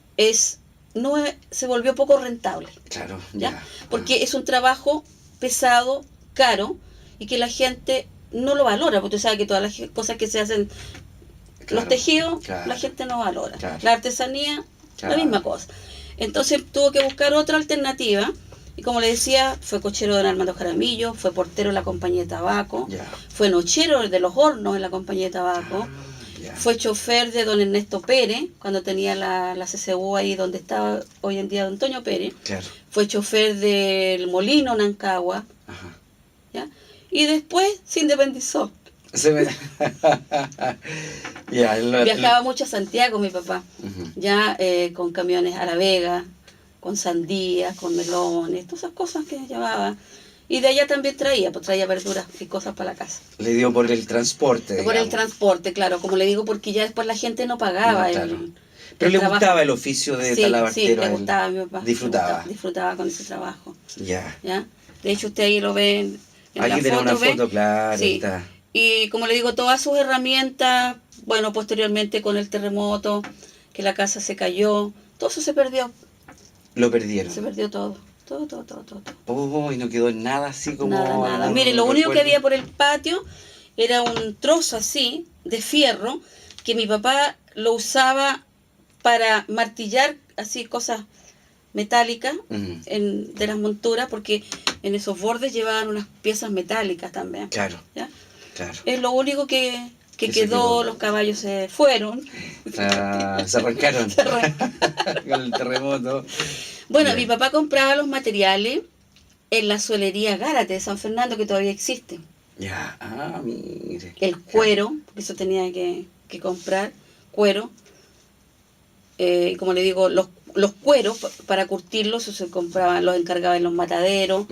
[SPEAKER 3] se volvió poco rentable.
[SPEAKER 2] Claro,
[SPEAKER 3] ¿ya? Porque es un trabajo pesado, caro, y que la gente no lo valora, porque tú sabes que todas las cosas que se hacen, los tejidos, la gente no valora. La artesanía, la misma cosa. Entonces tuvo que buscar otra alternativa, y como le decía, fue cochero de don Armando Jaramillo, fue portero en la compañía de tabaco, fue nochero de los hornos en la compañía de tabaco, fue chofer de don Ernesto Pérez, cuando tenía la CCU ahí donde está hoy en día don Antonio Pérez, fue chofer del Molino Nancagua, ¿ya? Y después se independizó. Viajaba mucho a Santiago mi papá, ya con camiones a La Vega, con sandías, con melones, todas esas cosas que llevaba. Y de allá también traía verduras y cosas para la casa.
[SPEAKER 2] Le dio por el transporte,
[SPEAKER 3] Por el transporte, claro, como le digo, porque ya después la gente no pagaba
[SPEAKER 2] Pero le gustaba el oficio de talabartero.
[SPEAKER 3] Sí, le gustaba a mi papá. Disfrutaba con ese trabajo. ¿Ya? De hecho, usted ahí lo ve en
[SPEAKER 2] ahí tiene una foto, claro.
[SPEAKER 3] Sí. Está. Y como le digo, todas sus herramientas, bueno, posteriormente con el terremoto, que la casa se cayó, todo eso se perdió.
[SPEAKER 2] Lo perdieron.
[SPEAKER 3] Se perdió todo. Todo.
[SPEAKER 2] Oh, y no quedó nada así como...
[SPEAKER 3] Nada. Mire, lo único que había por el patio era un trozo así, de fierro, que mi papá lo usaba para martillar así cosas metálicas de las monturas, porque en esos bordes llevaban unas piezas metálicicas también.
[SPEAKER 2] Claro.
[SPEAKER 3] Es lo único que quedó, los caballos se fueron.
[SPEAKER 2] Se arrancaron. Con el terremoto.
[SPEAKER 3] Bueno, mi papá compraba los materiales en la solería Gárate de San Fernando, que todavía existe.
[SPEAKER 2] Mire.
[SPEAKER 3] El cuero, porque eso tenía que comprar, cuero. Como le digo, los cueros para curtirlos se compraban, los encargaba en los mataderos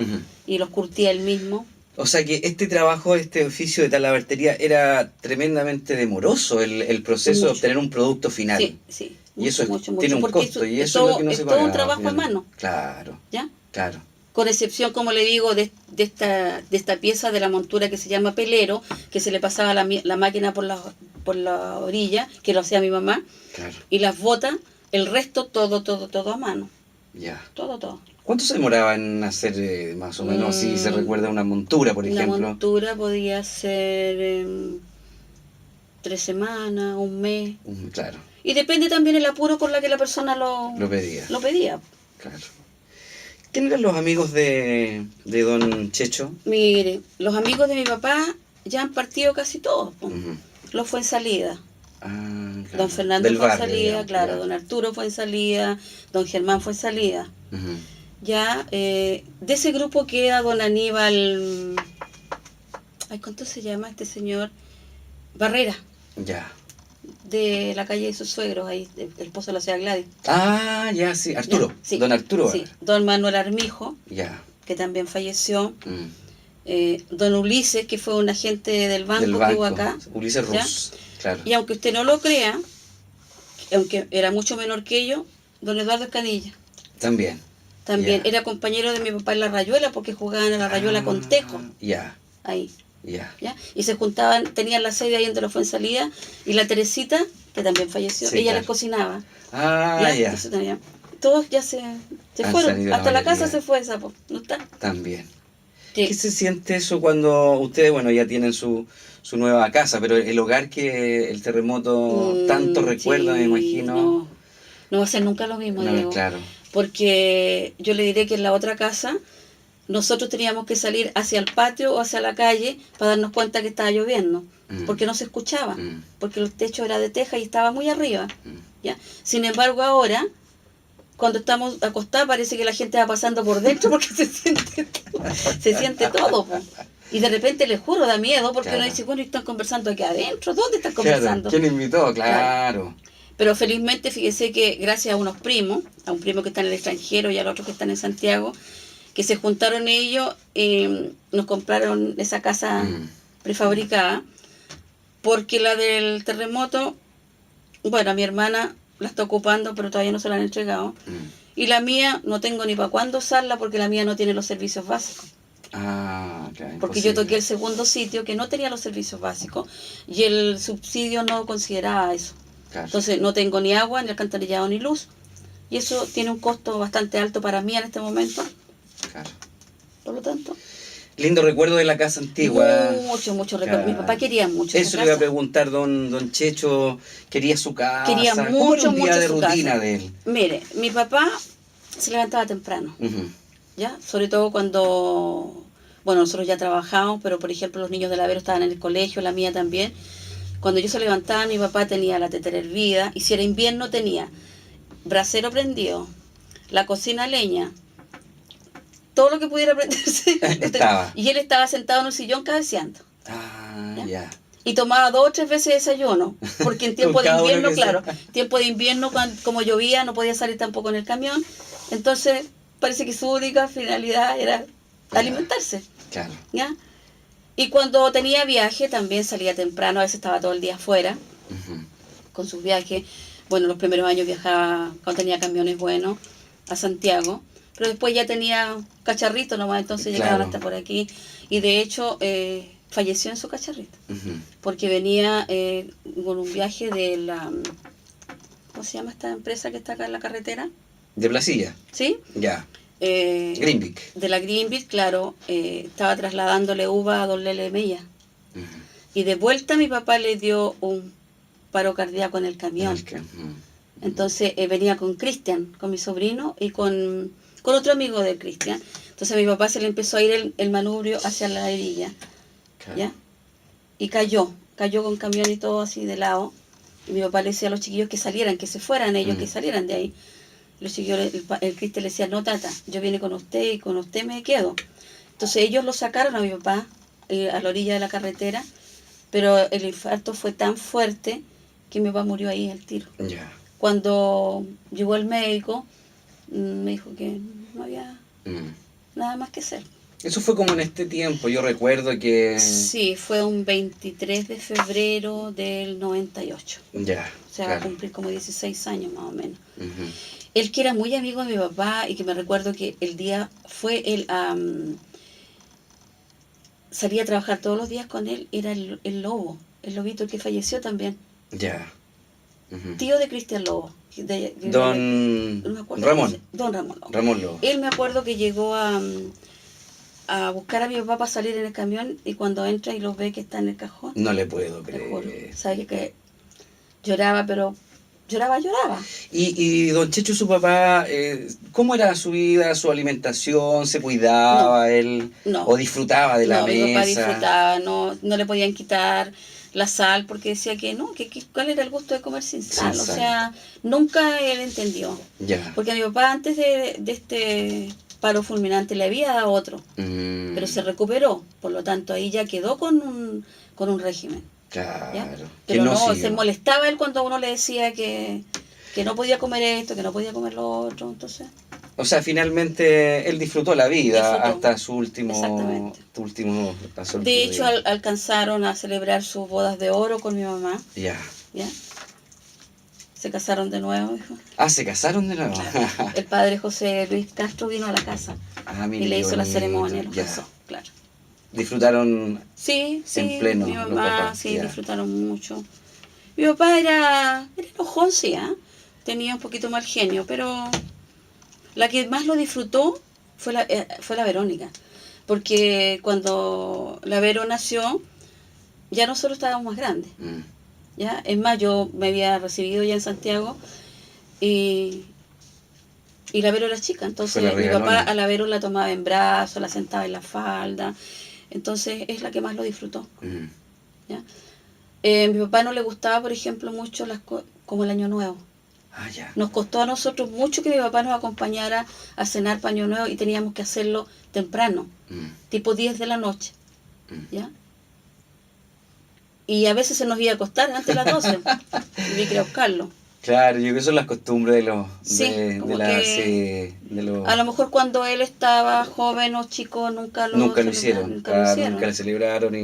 [SPEAKER 3] y los curtía él mismo.
[SPEAKER 2] O sea que este trabajo, este oficio de talabartería era tremendamente demoroso, el proceso de obtener un producto final.
[SPEAKER 3] Sí.
[SPEAKER 2] Y eso
[SPEAKER 3] mucho,
[SPEAKER 2] tiene un costo, y eso es lo que no se pagaba.
[SPEAKER 3] Es todo un trabajo a mano.
[SPEAKER 2] Claro.
[SPEAKER 3] ¿Ya?
[SPEAKER 2] Claro.
[SPEAKER 3] Con excepción, como le digo, de esta pieza de la montura que se llama pelero, que se le pasaba la máquina por la orilla, que lo hacía mi mamá.
[SPEAKER 2] Claro.
[SPEAKER 3] Y las botas, el resto todo a mano.
[SPEAKER 2] Ya.
[SPEAKER 3] Todo.
[SPEAKER 2] ¿Cuánto se demoraba en hacer más o menos, si se recuerda, una montura, por ejemplo?
[SPEAKER 3] Una montura podía ser 3 semanas, un mes.
[SPEAKER 2] Claro.
[SPEAKER 3] Y depende también el apuro con la que la persona lo pedía.
[SPEAKER 2] Claro. ¿Quién eran los amigos de don Checho?
[SPEAKER 3] Mire, los amigos de mi papá ya han partido casi todos. Los fue en salida.
[SPEAKER 2] Claro.
[SPEAKER 3] Don Fernando
[SPEAKER 2] Del
[SPEAKER 3] fue
[SPEAKER 2] barrio,
[SPEAKER 3] en salida,
[SPEAKER 2] digamos,
[SPEAKER 3] claro. Don Arturo fue en salida. Don Germán fue en salida. Ya, de ese grupo queda don Aníbal... ¿Cuánto se llama este señor? Barrera.
[SPEAKER 2] Ya.
[SPEAKER 3] De la calle de sus suegros, ahí, el esposo de la señora Gladys.
[SPEAKER 2] Ya, sí, Arturo.
[SPEAKER 3] Ya, sí.
[SPEAKER 2] Don Arturo.
[SPEAKER 3] Sí. Don Manuel Armijo, que también falleció. Don Ulises, que fue un agente del banco que hubo acá.
[SPEAKER 2] Ulises Ruz, claro.
[SPEAKER 3] Y aunque usted no lo crea, aunque era mucho menor que ellos, don Eduardo Escanilla.
[SPEAKER 2] También.
[SPEAKER 3] Era compañero de mi papá en la Rayuela, porque jugaban en la Rayuela con Tejo. Ahí. ¿Ya? Y se juntaban, tenían la sede ahí donde lo fue en salida, y la Teresita, que también falleció, ella les cocinaba. Entonces, todos ya se fueron, hasta la casa se fue esa, ¿no está?
[SPEAKER 2] También.
[SPEAKER 3] Sí.
[SPEAKER 2] ¿Qué se siente eso cuando ustedes, ya tienen su nueva casa, pero el hogar que el terremoto tanto recuerda, me imagino?
[SPEAKER 3] No va a ser nunca lo mismo, Diego.
[SPEAKER 2] Claro.
[SPEAKER 3] Porque yo le diré que en la otra casa nosotros teníamos que salir hacia el patio o hacia la calle para darnos cuenta que estaba lloviendo, porque no se escuchaba, porque el techo era de teja y estaba muy arriba. ¿Ya? Sin embargo, ahora, cuando estamos acostados, parece que la gente va pasando por dentro porque se siente todo. Y de repente, les juro, da miedo, porque uno dice, bueno, ¿y están conversando aquí adentro? ¿Dónde están conversando?
[SPEAKER 2] ¿Quién invitó? Claro.
[SPEAKER 3] Pero felizmente, fíjese que gracias a unos primos, a un primo que está en el extranjero y al otro que están en Santiago, que se juntaron ellos y nos compraron esa casa prefabricada, porque la del terremoto, bueno, mi hermana la está ocupando, pero todavía no se la han entregado. Y la mía, no tengo ni para cuándo usarla porque la mía no tiene los servicios básicos.
[SPEAKER 2] Ah, claro.
[SPEAKER 3] Porque yo toqué el segundo sitio que no tenía los servicios básicos y el subsidio no consideraba eso.
[SPEAKER 2] Claro.
[SPEAKER 3] Entonces no tengo ni agua, ni alcantarillado, ni luz. Y eso tiene un costo bastante alto para mí en este momento.
[SPEAKER 2] Claro.
[SPEAKER 3] Por lo tanto...
[SPEAKER 2] Lindo recuerdo de la casa antigua.
[SPEAKER 3] Mucho recuerdo. Mi papá quería mucho
[SPEAKER 2] eso le iba a preguntar, don Checho, quería su casa.
[SPEAKER 3] Quería
[SPEAKER 2] ¿Cómo era un día
[SPEAKER 3] mucho
[SPEAKER 2] de
[SPEAKER 3] su
[SPEAKER 2] rutina
[SPEAKER 3] casa.
[SPEAKER 2] de él?
[SPEAKER 3] Mire, mi papá se levantaba temprano, ¿ya? Sobre todo cuando, bueno, nosotros ya trabajábamos, pero por ejemplo los niños del Avero estaban en el colegio, la mía también. Cuando yo se levantaba, mi papá tenía la tetera hervida, y si era invierno tenía brasero prendido, la cocina a leña, todo lo que pudiera prenderse.
[SPEAKER 2] Estaba.
[SPEAKER 3] Y él estaba sentado en un sillón cabeceando.
[SPEAKER 2] Ah, ya.
[SPEAKER 3] Y tomaba 2 o 3 veces desayuno, porque en tiempo de invierno, claro, tiempo de invierno, como llovía, no podía salir tampoco en el camión. Entonces, parece que su única finalidad era alimentarse.
[SPEAKER 2] Claro.
[SPEAKER 3] ¿Ya? Y cuando tenía viaje, también salía temprano, a veces estaba todo el día afuera, con sus viajes. Bueno, los primeros años viajaba, cuando tenía camiones buenos, a Santiago. Pero después ya tenía cacharrito nomás, entonces llegaban hasta por aquí. Y de hecho, falleció en su cacharrito. Porque venía con un viaje de la... ¿Cómo se llama esta empresa que está acá en la carretera?
[SPEAKER 2] ¿De Placilla?
[SPEAKER 3] ¿Sí?
[SPEAKER 2] Ya. Greenvik.
[SPEAKER 3] De la Greenvik, claro. Estaba trasladándole uva a don Lele Mella. Y de vuelta mi papá le dio un paro cardíaco en el camión. Entonces venía con Cristian, con mi sobrino, y con otro amigo de Cristian. Entonces a mi papá se le empezó a ir el manubrio hacia la herida, ¿ya? Y cayó con camión y todo así de lado. Y mi papá le decía a los chiquillos que salieran, que se fueran ellos, que salieran de ahí. Los chiquillos, el Cristian le decía, no tata, yo vine con usted y con usted me quedo. Entonces ellos lo sacaron a mi papá a la orilla de la carretera, pero el infarto fue tan fuerte que mi papá murió ahí al tiro. Cuando llegó el médico, me dijo que no había nada más que hacer.
[SPEAKER 2] Eso fue como en este tiempo, yo recuerdo que...
[SPEAKER 3] Sí, fue un 23 de febrero del 98.
[SPEAKER 2] Ya.
[SPEAKER 3] O sea, va a cumplir como 16 años más o menos. Él que era muy amigo de mi papá y que me recuerdo que el día fue él... salía a trabajar todos los días con él, era el Lobo, el Lobito, el que falleció también.
[SPEAKER 2] Ya.
[SPEAKER 3] Tío de Cristian Lobo.
[SPEAKER 2] Don Ramón.
[SPEAKER 3] Don Ramón Lobo.
[SPEAKER 2] Ramón Lobo.
[SPEAKER 3] Él me acuerdo que llegó a buscar a mi papá para salir en el camión y cuando entra y lo ve que está en el cajón.
[SPEAKER 2] No le puedo creer.
[SPEAKER 3] ¿Sabe que lloraba, pero lloraba?
[SPEAKER 2] Y don Checho, su papá, ¿cómo era su vida, su alimentación? ¿Se cuidaba él?
[SPEAKER 3] No.
[SPEAKER 2] ¿O disfrutaba de la mesa?
[SPEAKER 3] Mi papá disfrutaba, no le podían quitar la sal porque decía que no, que cuál era el gusto de comer sin sal. O sea, nunca él entendió.
[SPEAKER 2] Ya.
[SPEAKER 3] Porque a mi papá antes de este paro fulminante le había dado otro, pero se recuperó, por lo tanto ahí ya quedó con un régimen.
[SPEAKER 2] Claro.
[SPEAKER 3] ¿Ya? Pero no, se molestaba él cuando uno le decía que no podía comer esto, que no podía comer lo otro, entonces...
[SPEAKER 2] O sea, finalmente él disfrutó la vida hasta su último paso.
[SPEAKER 3] De hecho, alcanzaron a celebrar sus bodas de oro con mi mamá.
[SPEAKER 2] Ya.
[SPEAKER 3] Se casaron de nuevo, hijo.
[SPEAKER 2] Ah, ¿se casaron de nuevo?
[SPEAKER 3] Claro. El padre José Luis Castro vino a la casa y le hizo la ceremonia, los casó, claro.
[SPEAKER 2] ¿Disfrutaron
[SPEAKER 3] sí,
[SPEAKER 2] en pleno?
[SPEAKER 3] Mi mamá, disfrutaron mucho. Mi papá era enojón, sí, tenía un poquito mal genio, pero la que más lo disfrutó fue la Verónica. Porque cuando la Vero nació, ya nosotros estábamos más grandes. ¿Ya? Es más, yo me había recibido ya en Santiago y la Vero era chica, entonces mi papá a la Vero la tomaba en brazos, la sentaba en la falda, entonces es la que más lo disfrutó. ¿Ya? Mi papá no le gustaba, por ejemplo, mucho como el Año Nuevo. Nos costó a nosotros mucho que mi papá nos acompañara a cenar para Año Nuevo y teníamos que hacerlo temprano, tipo 10 de la noche. ¿Ya? Y a veces se nos iba a acostar antes de las 12. Y vi que ir a buscarlo.
[SPEAKER 2] Claro, yo creo que son las costumbres de los...
[SPEAKER 3] Sí, como
[SPEAKER 2] de los...
[SPEAKER 3] a lo mejor cuando él estaba joven o chico nunca lo
[SPEAKER 2] Nunca lo
[SPEAKER 3] celebraron,
[SPEAKER 2] hicieron,
[SPEAKER 3] nunca lo
[SPEAKER 2] claro,
[SPEAKER 3] hicieron.
[SPEAKER 2] nunca lo celebraron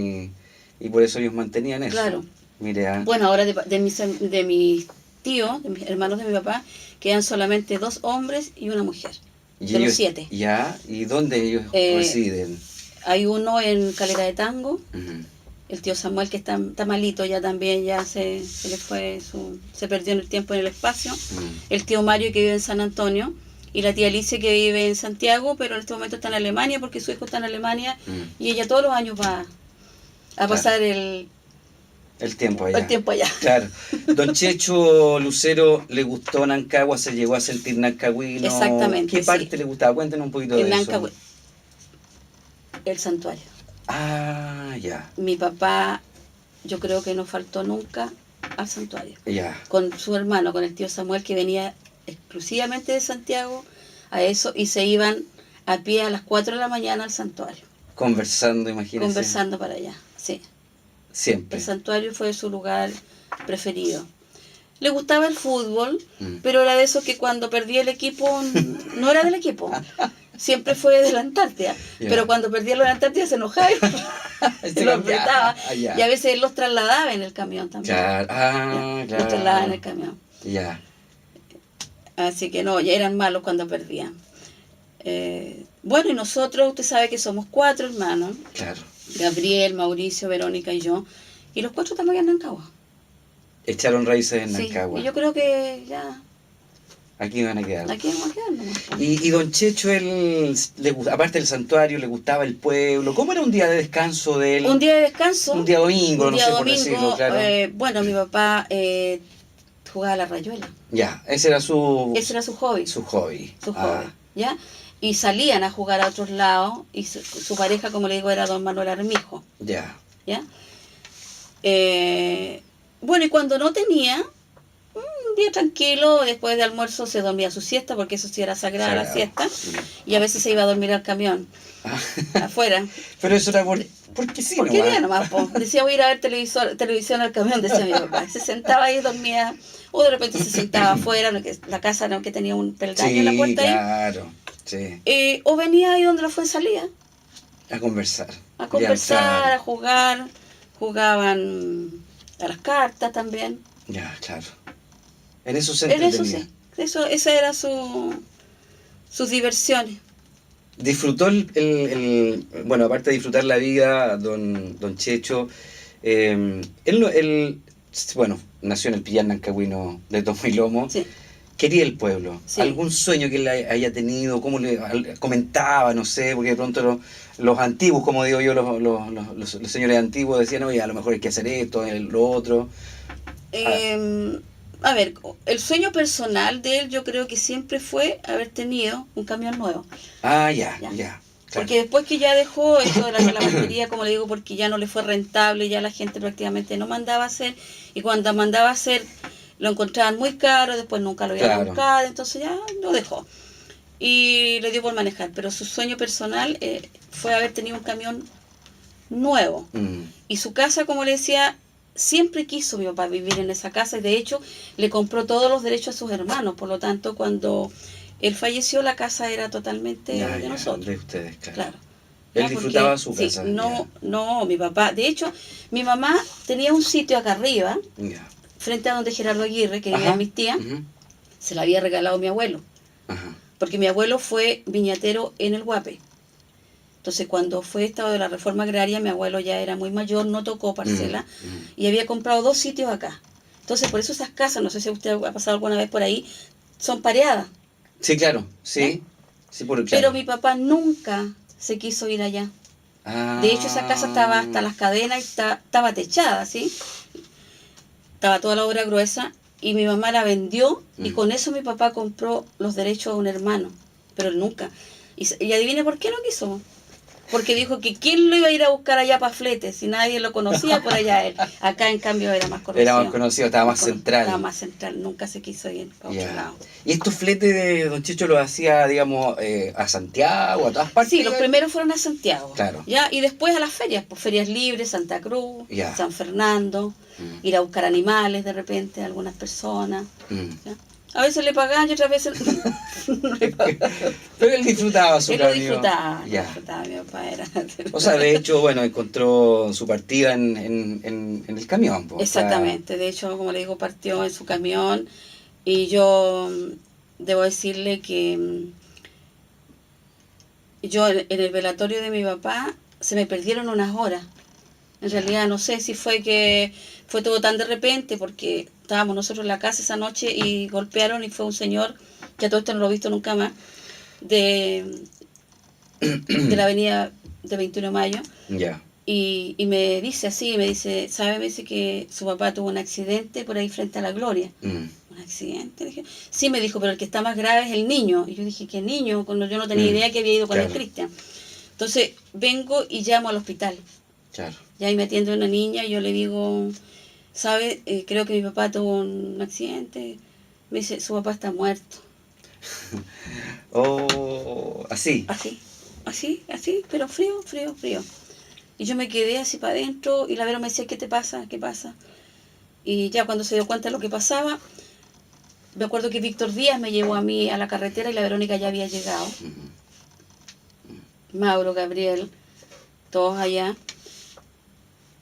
[SPEAKER 2] y por eso ellos mantenían eso.
[SPEAKER 3] Claro.
[SPEAKER 2] Mire,
[SPEAKER 3] Bueno, ahora de mis tíos, de mis hermanos de mi papá, quedan solamente 2 hombres y una mujer,
[SPEAKER 2] y
[SPEAKER 3] de los
[SPEAKER 2] ellos,
[SPEAKER 3] 7.
[SPEAKER 2] ya, ¿y dónde ellos residen?
[SPEAKER 3] Hay uno en Calera de Tango,
[SPEAKER 2] Ujú.
[SPEAKER 3] el tío Samuel, que está malito ya también, ya se le fue, se perdió en el tiempo y en el espacio. El tío Mario, que vive en San Antonio, y la tía Alicia, que vive en Santiago, pero en este momento está en Alemania porque su hijo está en Alemania y ella todos los años va a pasar el
[SPEAKER 2] tiempo allá.
[SPEAKER 3] el tiempo allá.
[SPEAKER 2] Claro. Don Checho Lucero, ¿le gustó Nancagua? ¿Se llegó a sentir nancagüino?
[SPEAKER 3] Exactamente,
[SPEAKER 2] ¿Qué parte
[SPEAKER 3] sí.
[SPEAKER 2] le gustaba? Cuéntenos un poquito
[SPEAKER 3] En
[SPEAKER 2] de
[SPEAKER 3] Nancagua,
[SPEAKER 2] eso.
[SPEAKER 3] el santuario.
[SPEAKER 2] Ah, ya,
[SPEAKER 3] Mi papá, yo creo que no faltó nunca al santuario.
[SPEAKER 2] ya.
[SPEAKER 3] Con su hermano, con el tío Samuel, que venía exclusivamente de Santiago a eso, y se iban a pie a las 4 de la mañana al santuario.
[SPEAKER 2] Conversando, imagínense.
[SPEAKER 3] Conversando para allá, sí.
[SPEAKER 2] Siempre.
[SPEAKER 3] El santuario fue su lugar preferido. Le gustaba el fútbol,
[SPEAKER 2] Mm.
[SPEAKER 3] pero era de eso que cuando perdía el equipo, no era del equipo. Siempre fue de la Antártida.
[SPEAKER 2] Ya.
[SPEAKER 3] Pero cuando perdía lo de la Antártida se enojaba y
[SPEAKER 2] Se
[SPEAKER 3] lo
[SPEAKER 2] cambiaba.
[SPEAKER 3] apretaba.
[SPEAKER 2] Ya.
[SPEAKER 3] Y a veces él los trasladaba en el camión también.
[SPEAKER 2] Claro. Ah,
[SPEAKER 3] Ya,
[SPEAKER 2] claro.
[SPEAKER 3] los trasladaba en el camión.
[SPEAKER 2] Ya.
[SPEAKER 3] Así que no, ya eran malos cuando perdían. Bueno, y nosotros, usted sabe que somos 4 hermanos.
[SPEAKER 2] Claro.
[SPEAKER 3] Gabriel, Mauricio, Verónica y yo. Y los 4 estamos aquí en Nancagua.
[SPEAKER 2] Echaron raíces en
[SPEAKER 3] Sí,
[SPEAKER 2] Nancagua.
[SPEAKER 3] y yo creo que ya
[SPEAKER 2] Aquí van a quedar.
[SPEAKER 3] aquí vamos a quedar nomás.
[SPEAKER 2] Y don Checho, aparte del santuario, le gustaba el pueblo. ¿Cómo era un día de descanso de él?
[SPEAKER 3] Un día de descanso.
[SPEAKER 2] Un día domingo,
[SPEAKER 3] un
[SPEAKER 2] no
[SPEAKER 3] día
[SPEAKER 2] sé por
[SPEAKER 3] domingo,
[SPEAKER 2] decirlo, claro.
[SPEAKER 3] bueno, mi papá jugaba a la rayuela.
[SPEAKER 2] Ya, ese era su
[SPEAKER 3] Ese era
[SPEAKER 2] su hobby.
[SPEAKER 3] su
[SPEAKER 2] Ah,
[SPEAKER 3] hobby, ¿ya? Y salían a jugar a otros lados, y su pareja, como le digo, era don Manuel Armijo,
[SPEAKER 2] ya.
[SPEAKER 3] ¿ya? Bueno, y cuando no tenía, un día tranquilo, después de almuerzo se dormía su siesta, porque eso sí era sagrada la siesta, y a veces se iba a dormir al camión, afuera.
[SPEAKER 2] Pero eso era porque sí,
[SPEAKER 3] ¿Por qué día nomás, po? Decía, voy a ir a ver televisión al camión, decía mi papá. Y se sentaba ahí, dormía, o de repente se sentaba afuera, la casa no, que tenía un peldaño
[SPEAKER 2] sí,
[SPEAKER 3] en la puerta ahí.
[SPEAKER 2] claro, sí.
[SPEAKER 3] O venía ahí donde la fue salía,
[SPEAKER 2] A conversar.
[SPEAKER 3] a conversar,
[SPEAKER 2] Ya,
[SPEAKER 3] a jugar. Jugaban a las cartas también.
[SPEAKER 2] ya, claro. En eso se
[SPEAKER 3] En eso
[SPEAKER 2] entretenía.
[SPEAKER 3] sí, esa era sus diversiones.
[SPEAKER 2] Disfrutó bueno, aparte de disfrutar la vida, don Checho, él, bueno, nació en el Pillar Nancagüino de Tomo y Lomo,
[SPEAKER 3] Sí.
[SPEAKER 2] quería el pueblo.
[SPEAKER 3] Sí.
[SPEAKER 2] ¿Algún sueño que él haya tenido? ¿Cómo le comentaba? No sé, porque de pronto los antiguos, como digo yo, los señores antiguos decían, oye, a lo mejor hay que hacer esto, lo otro.
[SPEAKER 3] A ver, el sueño personal de él yo creo que siempre fue haber tenido un camión nuevo.
[SPEAKER 2] Ah, ya.
[SPEAKER 3] Claro.
[SPEAKER 2] Claro.
[SPEAKER 3] Porque después que ya dejó esto de la batería, como le digo, porque ya no le fue rentable, ya la gente prácticamente no mandaba a hacer, y cuando mandaba a hacer lo encontraban muy caro, después nunca lo iban a
[SPEAKER 2] Claro.
[SPEAKER 3] buscar, entonces ya lo dejó. Y le dio por manejar, pero su sueño personal fue haber tenido un camión nuevo. Y su casa, como le decía, siempre quiso mi papá vivir en esa casa, y de hecho le compró todos los derechos a sus hermanos, por lo tanto cuando él falleció la casa era totalmente de nosotros.
[SPEAKER 2] De ustedes, claro.
[SPEAKER 3] Claro.
[SPEAKER 2] Él
[SPEAKER 3] Ya,
[SPEAKER 2] disfrutaba
[SPEAKER 3] porque,
[SPEAKER 2] su
[SPEAKER 3] sí,
[SPEAKER 2] casa.
[SPEAKER 3] no, mi papá, de hecho, mi mamá tenía un sitio acá arriba,
[SPEAKER 2] Ya.
[SPEAKER 3] frente a donde Gerardo Aguirre, que
[SPEAKER 2] Ajá.
[SPEAKER 3] vivía mis tías,
[SPEAKER 2] Ujú.
[SPEAKER 3] se la había regalado mi abuelo,
[SPEAKER 2] Ajá.
[SPEAKER 3] porque mi abuelo fue viñatero en el Guape. Entonces, cuando fue estado de la reforma agraria, mi abuelo ya era muy mayor, no tocó parcela, y había comprado 2 sitios acá. Entonces, por eso esas casas, no sé si usted ha pasado alguna vez por ahí, son pareadas.
[SPEAKER 2] Sí, claro, sí.
[SPEAKER 3] ¿Eh?
[SPEAKER 2] Sí, claro.
[SPEAKER 3] Pero mi papá nunca se quiso ir allá.
[SPEAKER 2] Ah.
[SPEAKER 3] De hecho, esa casa estaba hasta las cadenas y estaba techada, ¿sí? Estaba toda la obra gruesa, y mi mamá la vendió, y con eso mi papá compró los derechos a un hermano, pero él nunca. Y adivine por qué no quiso. porque dijo que quién lo iba a ir a buscar allá para Flete, si nadie lo conocía por allá él. Acá en cambio era más conocido.
[SPEAKER 2] Era más conocido, estaba más central.
[SPEAKER 3] Estaba más central, nunca se quiso ir para otro lado.
[SPEAKER 2] ¿Y estos fletes de Don Checho los hacía, digamos, a Santiago, a todas partes?
[SPEAKER 3] Sí, los primeros fueron a Santiago.
[SPEAKER 2] Claro.
[SPEAKER 3] ¿Ya? Y después a las ferias, pues ferias libres, Santa Cruz, San Fernando, ir a buscar animales de repente a algunas personas. ¿Ya? A veces le pagaban y otras veces no le pagaban.
[SPEAKER 2] Pero él disfrutaba su camino.
[SPEAKER 3] Él lo disfrutaba, mi papá era.
[SPEAKER 2] O sea, de hecho, bueno, encontró su partida en el camión. Pues,
[SPEAKER 3] exactamente, de hecho, como le digo, partió en su camión y yo debo decirle que yo en el velatorio de mi papá se me perdieron unas horas. En realidad no sé si fue que fue todo tan de repente, porque estábamos nosotros en la casa esa noche y golpearon y fue un señor, que a todo esto no lo he visto nunca más, de la avenida de 21 de Mayo.
[SPEAKER 2] Ya.
[SPEAKER 3] Y me dice así, me dice, ¿sabe? Me dice que su papá tuvo un accidente por ahí frente a la Gloria. ¿Un accidente? Dije, sí, me dijo, pero el que está más grave es el niño. Y yo dije, ¿qué niño? Cuando yo no tenía idea que había ido con el Cristian. Entonces vengo y llamo al hospital.
[SPEAKER 2] Claro.
[SPEAKER 3] Y ahí me atiende una niña y yo le digo, ¿sabe? Creo que mi papá tuvo un accidente. Me dice, su papá está muerto.
[SPEAKER 2] Oh, así.
[SPEAKER 3] Así, pero frío. Y yo me quedé así para adentro y la Vero me decía, ¿qué te pasa? ¿Qué pasa? Y ya cuando se dio cuenta de lo que pasaba, me acuerdo que Víctor Díaz me llevó a mí a la carretera y la Verónica ya había llegado. Mauro, Gabriel, todos allá.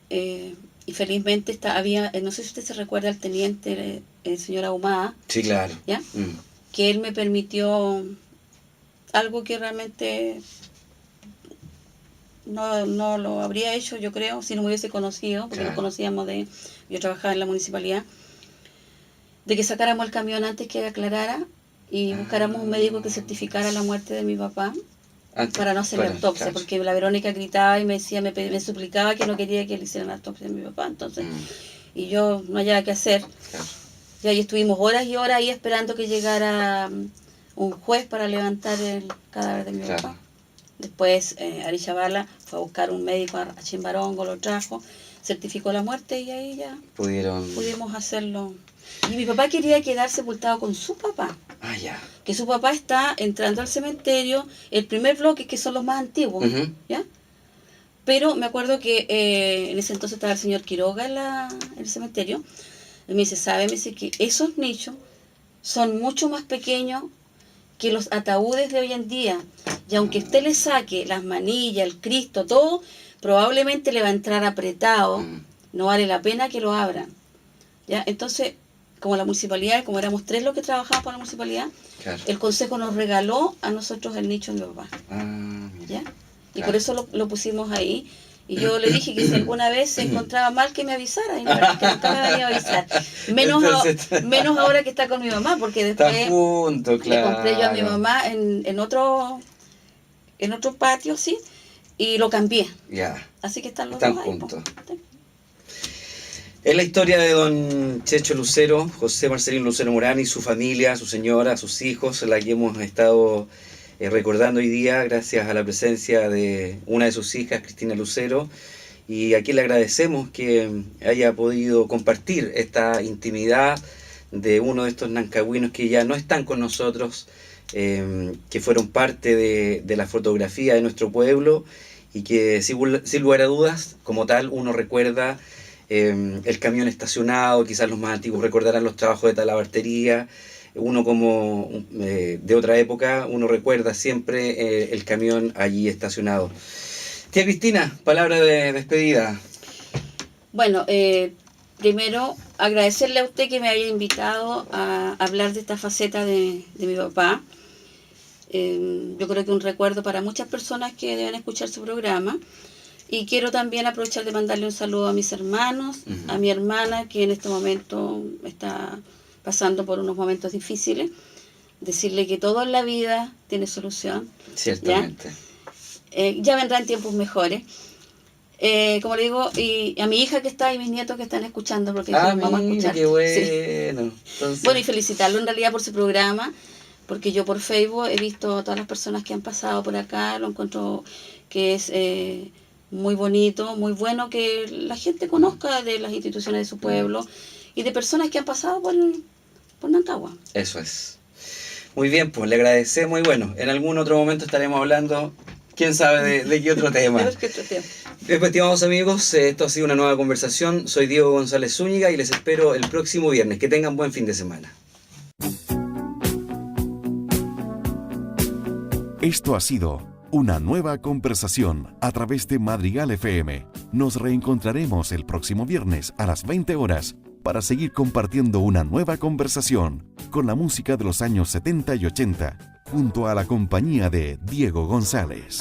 [SPEAKER 3] Y felizmente había, no sé si usted se recuerda al teniente, el señor Ahumada.
[SPEAKER 2] Sí, claro.
[SPEAKER 3] ¿Ya? Que él me permitió algo que realmente no lo habría hecho, yo creo, si no me hubiese conocido, porque nos conocíamos yo trabajaba en la municipalidad, de que sacáramos el camión antes que aclarara y buscáramos un médico que certificara la muerte de mi papá. Para no hacer la autopsia, porque la Verónica gritaba y me decía, me suplicaba que no quería que le hicieran la autopsia de mi papá, entonces, y yo no hallaba qué hacer. Y ahí estuvimos horas y horas ahí esperando que llegara un juez para levantar el cadáver de mi papá. Después Ari Chavala fue a buscar un médico a Chimbarongo, lo trajo, certificó la muerte y ahí ya pudimos hacerlo. Y mi papá quería quedar sepultado con su papá. Que su papá está entrando al cementerio, el primer bloque, que son los más antiguos, ¿ya? Pero me acuerdo que en ese entonces estaba el señor Quiroga en el cementerio, y me dice, ¿sabe? Me dice que esos nichos son mucho más pequeños que los ataúdes de hoy en día, y aunque usted le saque las manillas, el Cristo, todo, probablemente le va a entrar apretado, no vale la pena que lo abran, ¿ya? Entonces, como la municipalidad, como éramos 3 los que trabajábamos para la municipalidad, el consejo nos regaló a nosotros el nicho de mi papá. ¿Ya? Y por eso lo pusimos ahí. Y yo le dije que si alguna vez se encontraba mal, que me avisara. Y la verdad que nunca me venía a avisar. Menos ahora que está con mi mamá, porque después le compré yo a mi mamá en otro patio, ¿sí? Y lo cambié. Así que están los dos ahí.
[SPEAKER 2] Es la historia de don Checho Lucero, José Marcelino Lucero Morán y su familia, su señora, sus hijos, la que hemos estado recordando hoy día gracias a la presencia de una de sus hijas, Cristina Lucero, y a quien le agradecemos que haya podido compartir esta intimidad de uno de estos nancagüinos que ya no están con nosotros, que fueron parte de la fotografía de nuestro pueblo y que sin lugar a dudas, como tal, uno recuerda el camión estacionado, quizás los más antiguos recordarán los trabajos de talabartería, uno como de otra época, uno recuerda siempre el camión allí estacionado. Tía Cristina, palabra de despedida.
[SPEAKER 3] Bueno, primero agradecerle a usted que me haya invitado a hablar de esta faceta de mi papá. Yo creo que un recuerdo para muchas personas que deben escuchar su programa. Y quiero también aprovechar de mandarle un saludo a mis hermanos, a mi hermana, que en este momento está pasando por unos momentos difíciles. Decirle que todo en la vida tiene solución.
[SPEAKER 2] Ciertamente.
[SPEAKER 3] Ya vendrán tiempos mejores. Como le digo, y a mi hija que está y mis nietos que están escuchando, porque vamos a escuchar.
[SPEAKER 2] Qué bueno.
[SPEAKER 3] Sí. Entonces... Bueno, y felicitarlo en realidad por su programa, porque yo por Facebook he visto a todas las personas que han pasado por acá, lo encuentro que es muy bonito, muy bueno que la gente conozca de las instituciones de su pueblo y de personas que han pasado por Nancagua.
[SPEAKER 2] Eso es. Muy bien, pues le agradecemos y bueno, en algún otro momento estaremos hablando, quién sabe de qué otro tema. Bien, pues, estimados amigos, esto ha sido una nueva conversación. Soy Diego González Zúñiga y les espero el próximo viernes. Que tengan buen fin de semana.
[SPEAKER 1] Esto ha sido una nueva conversación a través de Madrigal FM. Nos reencontraremos el próximo viernes a las 20 horas para seguir compartiendo una nueva conversación con la música de los años 70 y 80 junto a la compañía de Diego González.